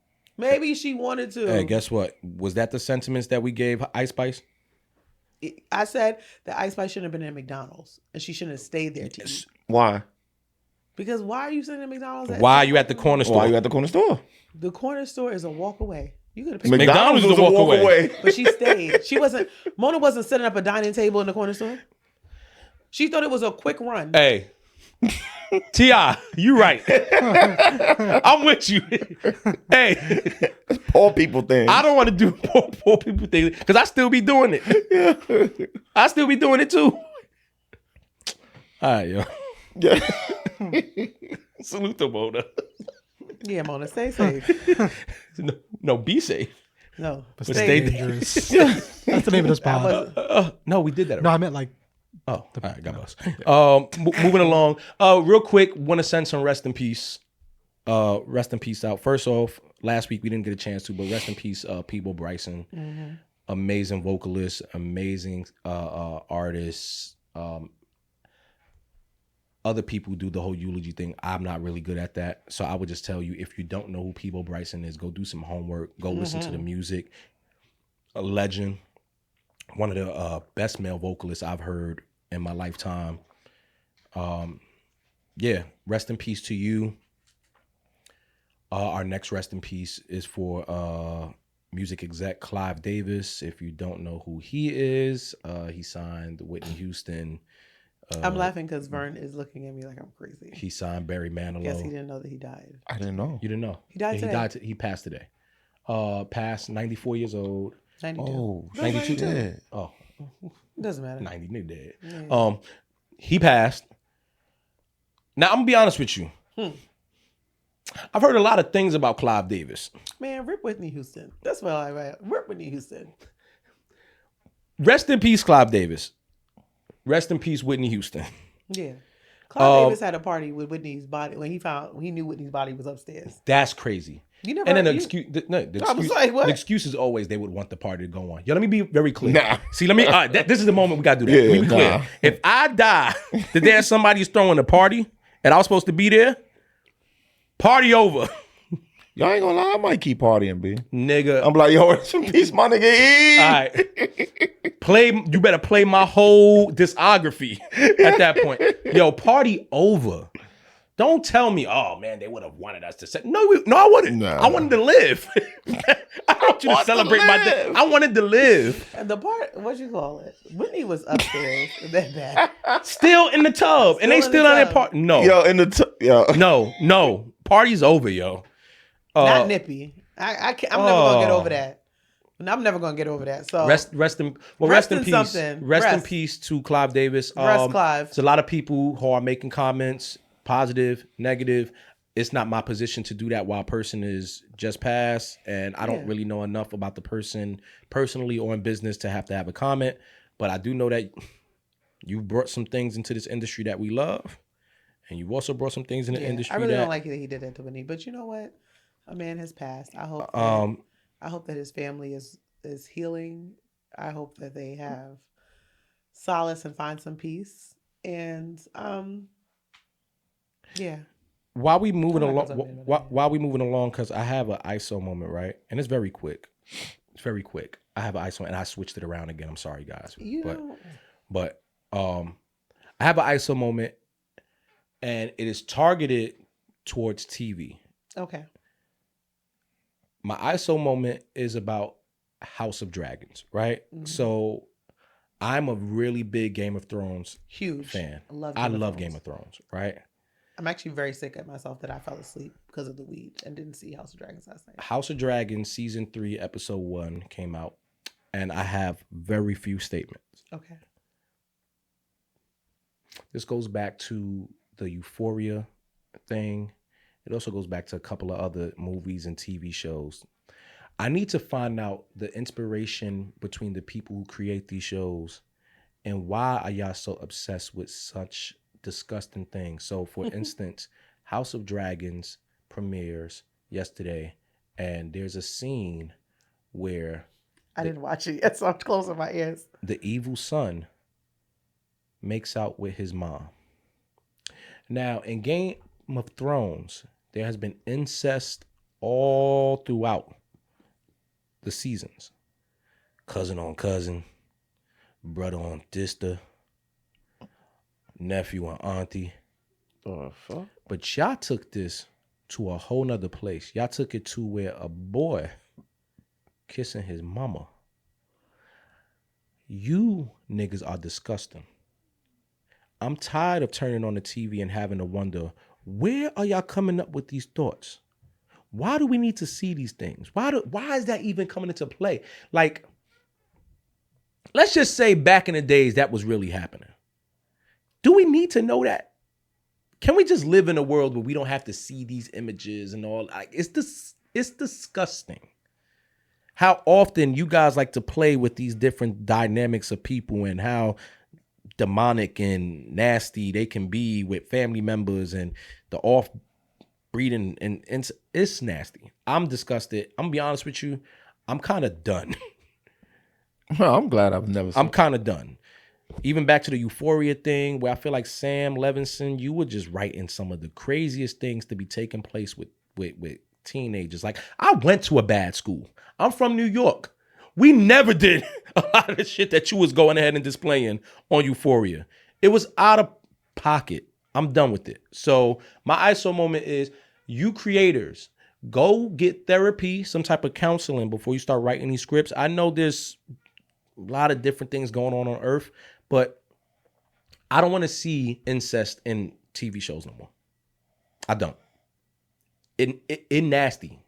Maybe she wanted to. Hey, guess what? Was that the sentiments that we gave Ice Spice? I said that Ice Spice shouldn't have been at McDonald's and she shouldn't have stayed there to eat. Why? Because why are you sitting at McDonald's? Why are you at the corner store? Why are you at the corner store? The corner store is a walk away. You could have picked McDonald's is a walk away. But she stayed. Mona wasn't setting up a dining table in the corner store. She thought it was a quick run. Hey, T.I., you right. I'm with you. Hey, Poor people thing. I don't want to do poor people things because I still be doing it. I still be doing it too. All right, yo. Yeah. Salute to Mona. Yeah, Mona, stay safe. No, be safe. No, But Stay stay dangerous. dangerous. That's the name of this pod. No, we did that No, already. I meant like Oh, all right, God bless. Moving along. Real quick, want to send some rest in peace. Rest in peace out. First off, last week we didn't get a chance to, but rest in peace, Peabo, Bryson. Mm-hmm. Amazing vocalist, amazing artist. Other people do the whole eulogy thing. I'm not really good at that. So I would just tell you, if you don't know who Peabo Bryson is, go do some homework. Go listen to the music. A legend. One of the best male vocalists I've heard in my lifetime. Yeah, rest in peace to you. Our next rest in peace is for music exec Clive Davis. If you don't know who he is, he signed Whitney Houston. I'm laughing because Vern is looking at me like I'm crazy. He signed Barry Manilow. Guess he didn't know that he died. I didn't know. You didn't know? He died today. He passed today. Passed 94 years old. 92. Oh, 92 dead. Oh, Doesn't matter. 90 nigga dead. Yeah. He passed. Now I'm gonna be honest with you. I've heard a lot of things about Clive Davis. Man, rip Whitney Houston. That's what I write. Rip Whitney Houston. Rest in peace, Clive Davis. Rest in peace, Whitney Houston. Yeah. Clive Davis had a party with Whitney's body when he knew Whitney's body was upstairs. That's crazy. You never. And then the you- excuse, I was like, what? the excuse is always they would want the party to go on. Yo, let me be very clear. Nah. See, let me. This is the moment we gotta do that. Yeah, Let me be clear. nah. If I die, the day somebody's throwing a party and I was supposed to be there, party over, Y'all ain't gonna lie, I might keep partying, B. nigga. I'm like, yo, rest in peace, my nigga. E. All right. You better play my whole discography at that point. Yo, party over. Don't tell me, oh man, they would have wanted us to say no. I wouldn't. Nah. I wanted to live. I want you to want to celebrate my day. live. I wanted to live. And the part, what you call it? Whitney was upstairs. That bad. Still in the tub, and they Still in still the on their tub. part. No, Yo, in the yo. no. Party's over, yo. Not nippy. I can't, I'm never gonna get over that. I'm never gonna get over that. So Rest in Rest in peace. something. Rest in Rest. peace to Clive Davis. Rest, Clive. There's a lot of people who are making comments, positive, negative. It's not my position to do that while a person is just passed, and I don't really know enough about the person personally or in business to have a comment. But I do know that you brought some things into this industry that we love, and you've also brought some things in the industry I really that don't like that he did that to Whitney. But you know what? A man has passed. I hope. I hope that his family is healing. I hope that they have solace and find some peace. And yeah. While we moving I'm not along, gonna talk about that. while we moving along, because I have an ISO moment, right? And it's very quick. It's very quick. I have an ISO, and I switched it around again. I'm sorry, guys, but I have an ISO moment, and it is targeted towards TV. Okay. My ISO moment is about House of Dragons, right? Mm-hmm. So I'm a really big Game of Thrones Huge fan. I love Game of Thrones, right? I'm actually very sick at myself that I fell asleep because of the weed and didn't see House of Dragons last night. House of Dragons season 3 episode 1 came out, and I have very few statements. Okay. This goes back to the Euphoria thing. It also goes back to a couple of other movies and TV shows. I need to find out the inspiration between the people who create these shows and why are y'all so obsessed with such disgusting things. So for instance, House of Dragons premieres yesterday, and there's a scene where I didn't watch it yet, so I'm closing my ears. the evil son makes out with his mom. Now, in Game of Thrones, there has been incest all throughout the seasons. Cousin on cousin, brother on sister, nephew on auntie. The fuck? But y'all took this to a whole nother place. Y'all took it to where a boy kissing his mama. You niggas are disgusting. I'm tired of turning on the TV and having to wonder, where are y'all coming up with these thoughts? Why do we need to see these things? Why is that even coming into play? Like, let's just say back in the days that was really happening. Do we need to know that? Can we just live in a world where we don't have to see these images and all? Like, it's disgusting. How often you guys like to play with these different dynamics of people and how demonic and nasty they can be with family members and the off breeding, and it's nasty. I'm disgusted. I'm gonna be honest with you. I'm kind of done. Well, I'm glad I've never seen I'm kind of done. Even back to the Euphoria thing, where I feel like Sam Levinson, you were just writing some of the craziest things to be taking place with teenagers. Like, I went to a bad school. I'm from New York. We never did a lot of the shit that you was going ahead and displaying on Euphoria. It was out of pocket. I'm done with it. So my ISO moment is, you creators, go get therapy, some type of counseling before you start writing these scripts. I know there's a lot of different things going on Earth, but I don't want to see incest in TV shows no more. I don't. It nasty.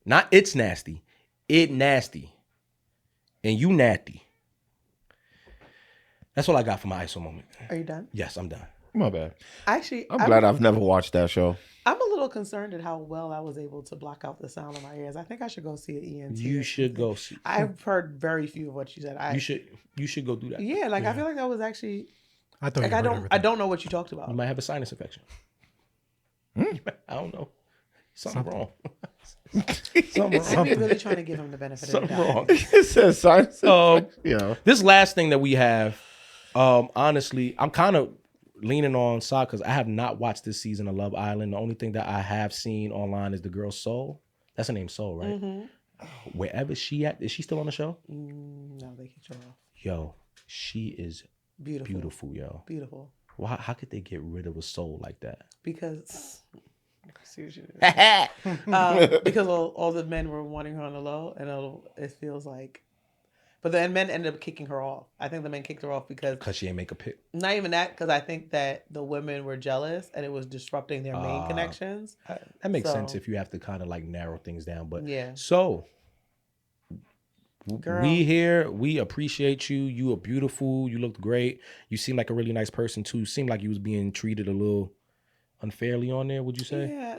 Not it's nasty. It nasty. And you nasty. That's all I got for my ISO moment. Are you done? Yes, I'm done. My bad. Actually, I'm glad I've never watched that show. I'm a little concerned at how well I was able to block out the sound of my ears. I think I should go see an ENT. You should go see. I've heard very few of what you said. You should go do that. Yeah, like I feel like that was actually. I thought Like I don't know what you talked about. You might have a sinus infection. I don't know. Something wrong. I'm really trying to give him the benefit of the Something doubt. wrong. It says science. Yeah. This last thing that we have, honestly, I'm kind of leaning on Sa because I have not watched this season of Love Island. The only thing that I have seen online is the girl Soul. That's her name, Soul, right? Mm-hmm. Wherever she at, is she still on the show? No, they kicked her off. Yo, she is beautiful, yo. Beautiful. Why? How could they get rid of a soul like that? Because. Because all the men were wanting her on the low, and it feels like, but then men ended up kicking her off. I think the men kicked her off because she ain't make a pick. Not even that, because I think that the women were jealous and it was disrupting their main connections. That makes sense if you have to kind of like narrow things down. But yeah, so girl, we here, we appreciate you. You are beautiful. You looked great. You seem like a really nice person too. Seemed like you was being treated a little unfairly on there, would you say? Yeah.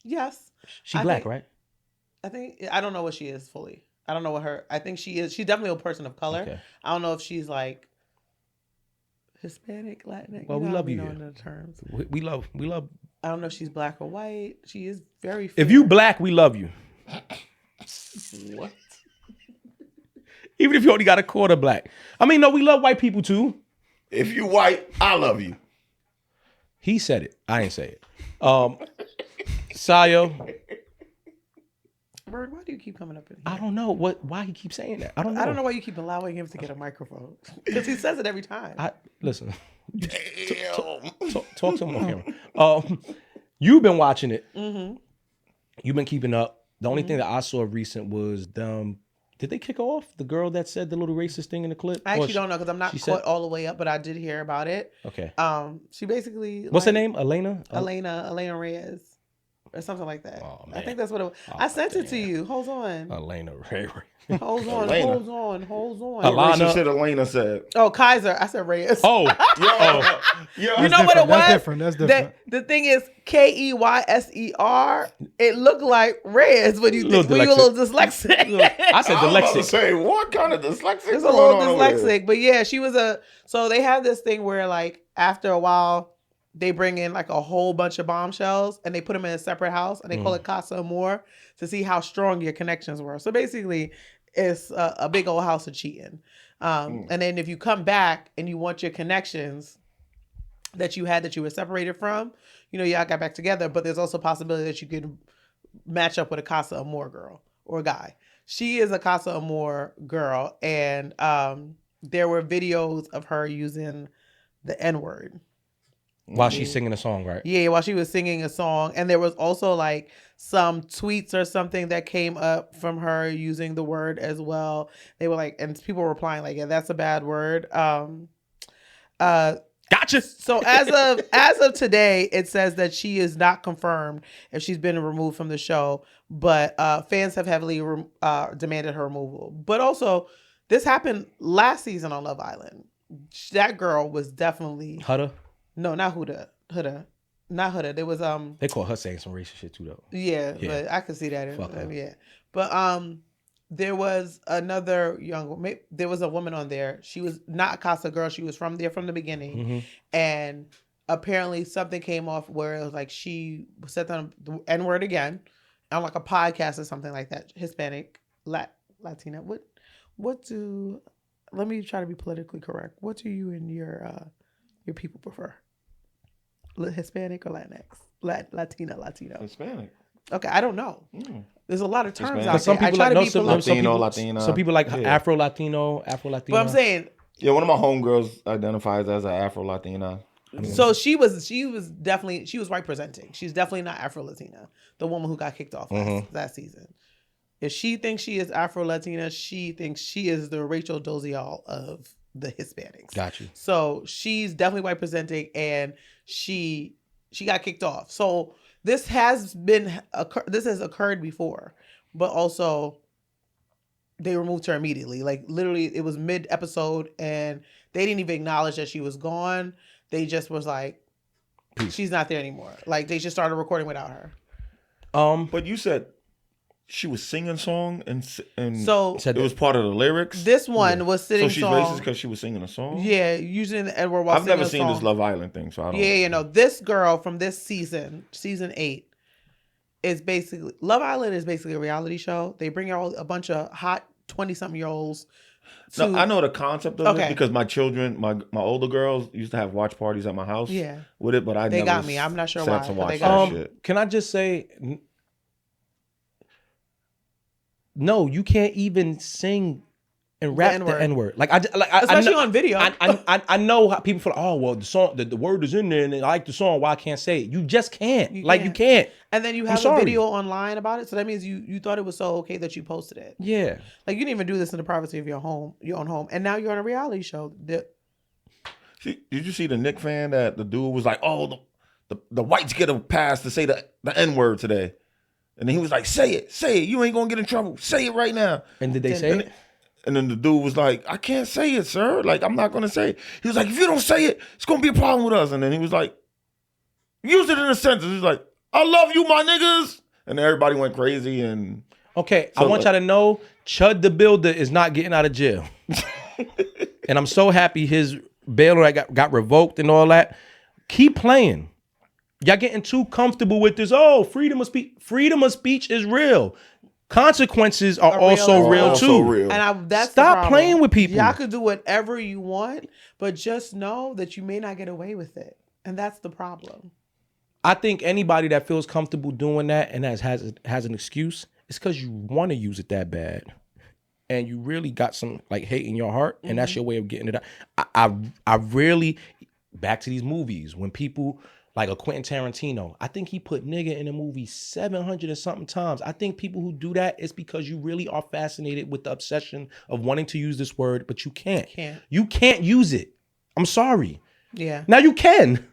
Yes. She black, right? I don't know what she is fully. I don't know what her. I think she is. She's definitely a person of color. Okay. I don't know if she's like Hispanic, Latinx. Well, we love you. Know the terms. We love. I don't know if she's black or white. She is very fair. If you black, we love you. What? Even if you only got a quarter black. I mean, no, we love white people too. If you white, I love you. He said it. I ain't say it. Sayo. Bird, why do you keep coming up in here? I don't know why he keeps saying that. I don't know why you keep allowing him to get a microphone. Because he says it every time. Listen. Talk to him on camera. You've been watching it. Mm-hmm. You've been keeping up. The only thing that I saw recent was them. Did they kick her off? The girl that said the little racist thing in the clip? I actually don't know because I'm not caught all the way up, but I did hear about it. Okay. She basically. What's her name? Elena Reyes. or something like that. Oh, I man. think that's what it was. Oh, I sent it to damn. you. Hold on. Elena Ray. Hold on. Elena. Hold on. Hold on. Alana. Racist shit Elena said. Oh, Kaiser. I said Reyes. Oh, Yo, You know what it was? That's different. That's different. The thing is, Keyser. It looked like Reyes when you Little think when you a little dyslexic. I said I was about to dyslexic. say, what kind of dyslexic? It's a going little on over there? dyslexic, but yeah, she was a. So they have this thing where like after a while, they bring in like a whole bunch of bombshells and they put them in a separate house and they call it Casa Amor to see how strong your connections were. So basically, it's a big old house of cheating. And then if you come back and you want your connections that you were separated from, y'all got back together, but there's also a possibility that you could match up with a Casa Amor girl or guy. She is a Casa Amor girl, and there were videos of her using the N-word. While she's singing a song, right? Yeah, while she was singing a song. And there was also like some tweets or something that came up from her using the word as well. They were like, and people were replying like, yeah, that's a bad word. Gotcha. So as of today, it says that she is not confirmed if she's been removed from the show, but fans have heavily demanded her removal. But also, this happened last season on Love Island. That girl was definitely Huda. no, not Huda. Not Huda. There was They call her saying some racist shit too, though. yeah, Yeah. but I could see that. Fuck her. Yeah, but there was another there was a woman on there. She was not a Casa girl. She was from there from the beginning, and apparently something came off where it was like she said the N word again on like a podcast or something like that. Hispanic, Latina. What do? Let me try to be politically correct. What do you and your people prefer? Hispanic or Latinx? Latino. Hispanic. Okay, I don't know. There's a lot of terms Hispanic. out there. Some people like be Latino, political. Latina. Some people like Yeah. Afro Latino. But I'm saying, Yeah, one of my homegirls identifies as an Afro Latina. so she was white presenting. She's definitely not Afro Latina. The woman who got kicked off last season. If she thinks she is Afro Latina, she thinks she is the Rachel Dolezal of the Hispanics. Got you. So she's definitely white presenting, and she got kicked off. So this has occurred before, but also they removed her immediately. Like literally, it was mid episode, and they didn't even acknowledge that she was gone. They just was like, she's not there anymore. Like they just started recording without her. But you said she was singing song and So it was part of the lyrics. this one was sitting So she's song. racist because she was singing a song. Yeah, using the N-word while I've never singing a seen this song. Love Island thing, so I don't. Yeah, this girl from this season 8, is basically Love Island is basically a reality show. They bring out a bunch of hot 20-something-year-olds. No, I know the concept of Okay. it because my children, my older girls used to have watch parties at my house. Yeah. With it, but I They never got me. I'm not sure sat why, to but watch they that got shit. Can I just say, no, you can't even sing and rap the N-word. N-word. Especially on video. I know how people feel. Oh well, the song, the word is in there, and I like the song. Why I can't say it? You just can't. You can't. And then you have a video online about it, so that means you thought it was so okay that you posted it. Yeah. Like you didn't even do this in the privacy of your own home, and now you're on a reality show. Did you see the Knicks fan that the dude was like, "Oh, the whites get a pass to say the N-word today," and then he was like, "Say it, you ain't gonna get in trouble. Say it right now." And did they say it? And then the dude was like, "I can't say it, sir. Like, I'm not gonna say it." He was like, "If you don't say it, it's gonna be a problem with us." And then he was like, "Use it in a sentence." He's like, "I love you, my niggas," and everybody went crazy. And Okay, So, I want y'all to know, Chud the Builder is not getting out of jail, and I'm so happy his bail got revoked and all that. Keep playing. Y'all getting too comfortable with this. Oh, freedom of speech. Freedom of speech is real. Consequences are also real too. And that's Stop the problem. playing with people. Y'all could do whatever you want, but just know that you may not get away with it, and that's the problem. I think anybody that feels comfortable doing that and has an excuse, it's because you want to use it that bad, and you really got some like hate in your heart, and that's your way of getting it out. I really, back to these movies, when people like a Quentin Tarantino, I think he put nigga in a movie 700 and something times. I think people who do that is because you really are fascinated with the obsession of wanting to use this word, but you can't. You can't use it. I'm sorry. Yeah. Now you can,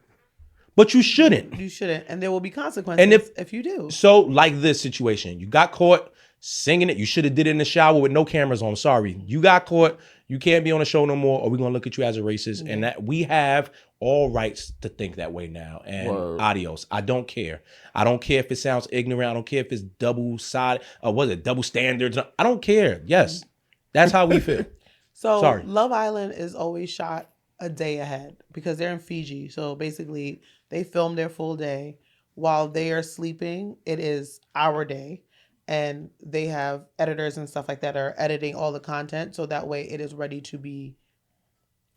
but you shouldn't. You shouldn't, and there will be consequences And if you do. So, like this situation, you got caught singing it. You should have did it in the shower with no cameras on. Sorry, you got caught. You can't be on the show no more, or we're gonna look at you as a racist. And that we have all rights to think that way now. And adios. I don't care. I don't care if it sounds ignorant. I don't care if it's double sided. Was it double standards? I don't care. Yes, that's how we feel. So Sorry. Love Island is always shot a day ahead because they're in Fiji. So basically, they film their full day while they are sleeping. It is our day. And they have editors and stuff like that are editing all the content, so that way it is ready to be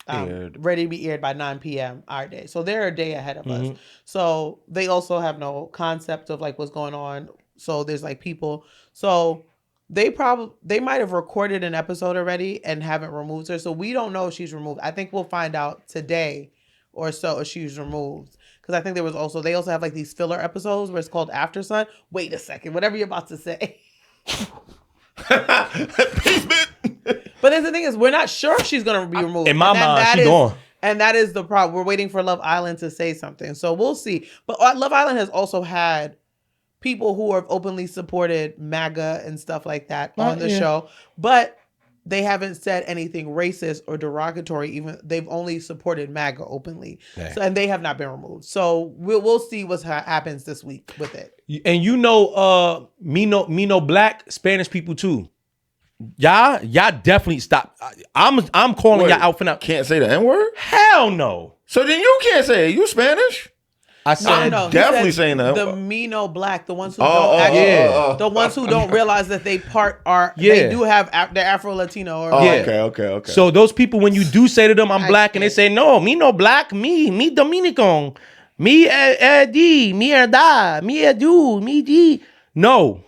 aired by 9 p.m. our day. So they're a day ahead of us. So they also have no concept of like what's going on. So there's like people. So they might have recorded an episode already and haven't removed her. So we don't know if she's removed. I think we'll find out today or so if she's removed. Because I think they also have like these filler episodes where it's called After Sun. Wait a second, whatever you're about to say. But then the thing is, we're not sure if she's going to be removed. In my mind, she's gone. And that is the problem. We're waiting for Love Island to say something. So we'll see. But Love Island has also had people who have openly supported MAGA and stuff like that on the show. But they haven't said anything racist or derogatory. Even they've only supported MAGA openly, so, and they have not been removed. So we'll see what happens this week with it. And me no black Spanish people too. Y'all definitely stop. I'm calling y'all out for now. Can't say the N-word? Hell no. So then you can't say it. You Spanish? I said definitely saying that. The me no black, the ones who the ones who don't realize that they do have they're Afro Latino. Okay. So those people, when you do say to them, I'm black, and they say, no, me no black, me Dominican, me di, me da, me do, me di. No,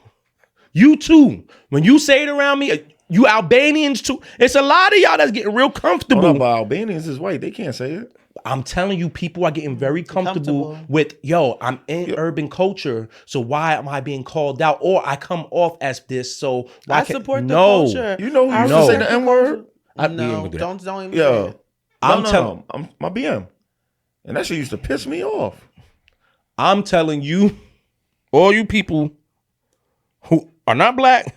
you too. When you say it around me, you Albanians too. It's a lot of y'all that's getting real comfortable. Hold on, but Albanians is white. They can't say it. I'm telling you, people are getting very comfortable with, I'm in urban culture, so why am I being called out? Or I come off as this, so why I support the culture. You know who used to say the N-word? No, don't even say it. I'm my BM. And that shit used to piss me off. I'm telling you, all you people who are not black,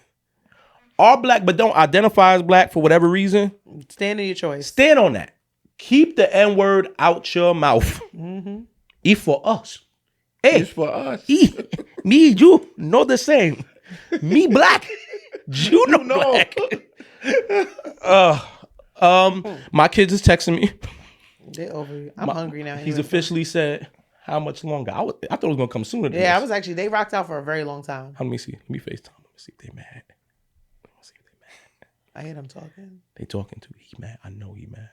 are black, but don't identify as black for whatever reason. Stand in your choice. Stand on that. Keep the N-word out your mouth. It's for us. Hey, it's for us. Me, you know the same. Me black. You know black. My kids is texting me. They over you. I'm hungry now. He's officially said, how much longer? I thought it was going to come sooner than this. They rocked out for a very long time. Let me see. Let me FaceTime. Let me see if they mad. I hear them talking. They talking too. He mad. I know he mad.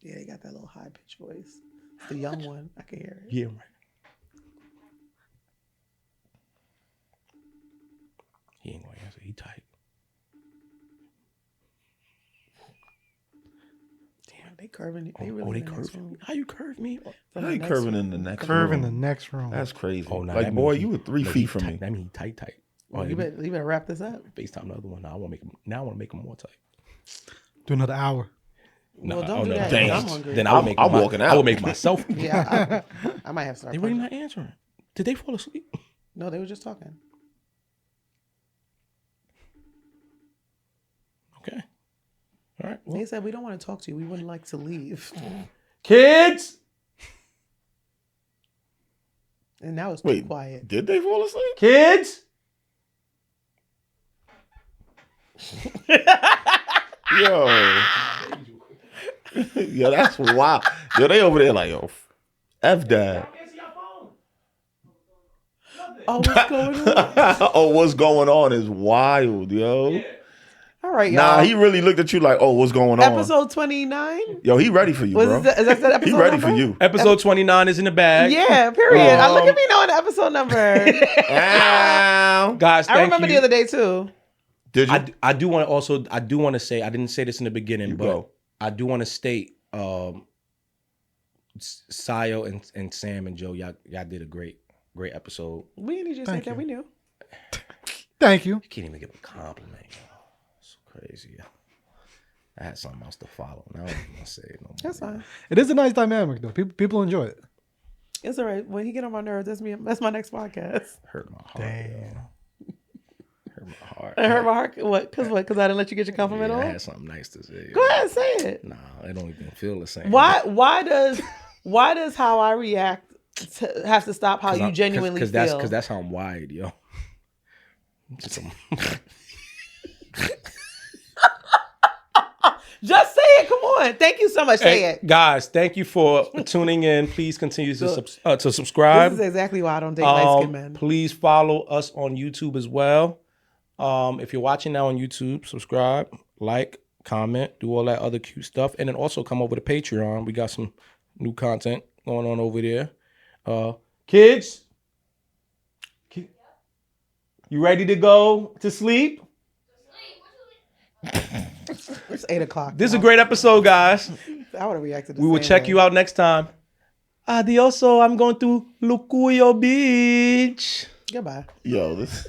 Yeah, they got that little high pitched voice. It's the young one. I can hear it. Yeah, right. He ain't gonna answer. He tight. Damn, they curving it. They really curving me. How you curve me? How you curving in the next Curve room? in the next room. That's crazy. Oh, nah, like, boy, you were 3 feet from me. That mean he tight. Well, you better wrap this up. FaceTime the other one. I want to make him more tight. Do another hour. Well, don't do that. I'm hungry. Then I'm walking out. I will make myself. Yeah, I might have to start. They really not answering. Did they fall asleep? No, they were just talking. Okay. All right. Well. They said we don't want to talk to you. We wouldn't like to leave. Kids. And now it's too quiet. Did they fall asleep? Kids. Yo. Yo, that's wild. Yo, they over there like, yo, F that. Oh, what's going on? Oh, what's going on is wild, yo. Yeah. All right, y'all. Nah, he really looked at you like, oh, what's going on? Episode 29? Yo, he ready for you, bro. Is that the episode He ready number? for you. Episode 29 is in the bag. Yeah, period. Look at me knowing the episode number. Guys, thank I remember you. the other day, too. Did you? I do want to say, I didn't say this in the beginning, but I do want to state, Sayo and Sam and Joe, y'all did a great episode. We didn't need you to say that. We knew. Thank you. You can't even give a compliment. It's crazy. I had something else to follow. Now I'm gonna say it no more. That's fine. It is a nice dynamic though. People enjoy it. It's all right. When he get on my nerves, that's me. That's my next podcast. Hurt my heart. Damn. Hurt my heart. I hurt my heart. What? Because what? Because I didn't let you get your compliment Yeah, on? I had something nice to say. Go ahead, say it. Nah, it don't even feel the same. Why does how I react have to stop how you genuinely feel? Because that's how I'm wired, yo. Just say it. Come on. Thank you so much. Say it. Guys, thank you for tuning in. Please continue to subscribe. This is exactly why I don't date light-skinned men. Please follow us on YouTube as well. If you're watching now on YouTube, subscribe, like, comment, do all that other cute stuff. And then also come over to Patreon. We got some new content going on over there. Kids, you ready to go to sleep? It's 8 o'clock. This is a great episode, guys. I would have reacted. We will check you out next time. Adioso, I'm going to Lucuyo Beach. Goodbye. Yo, this.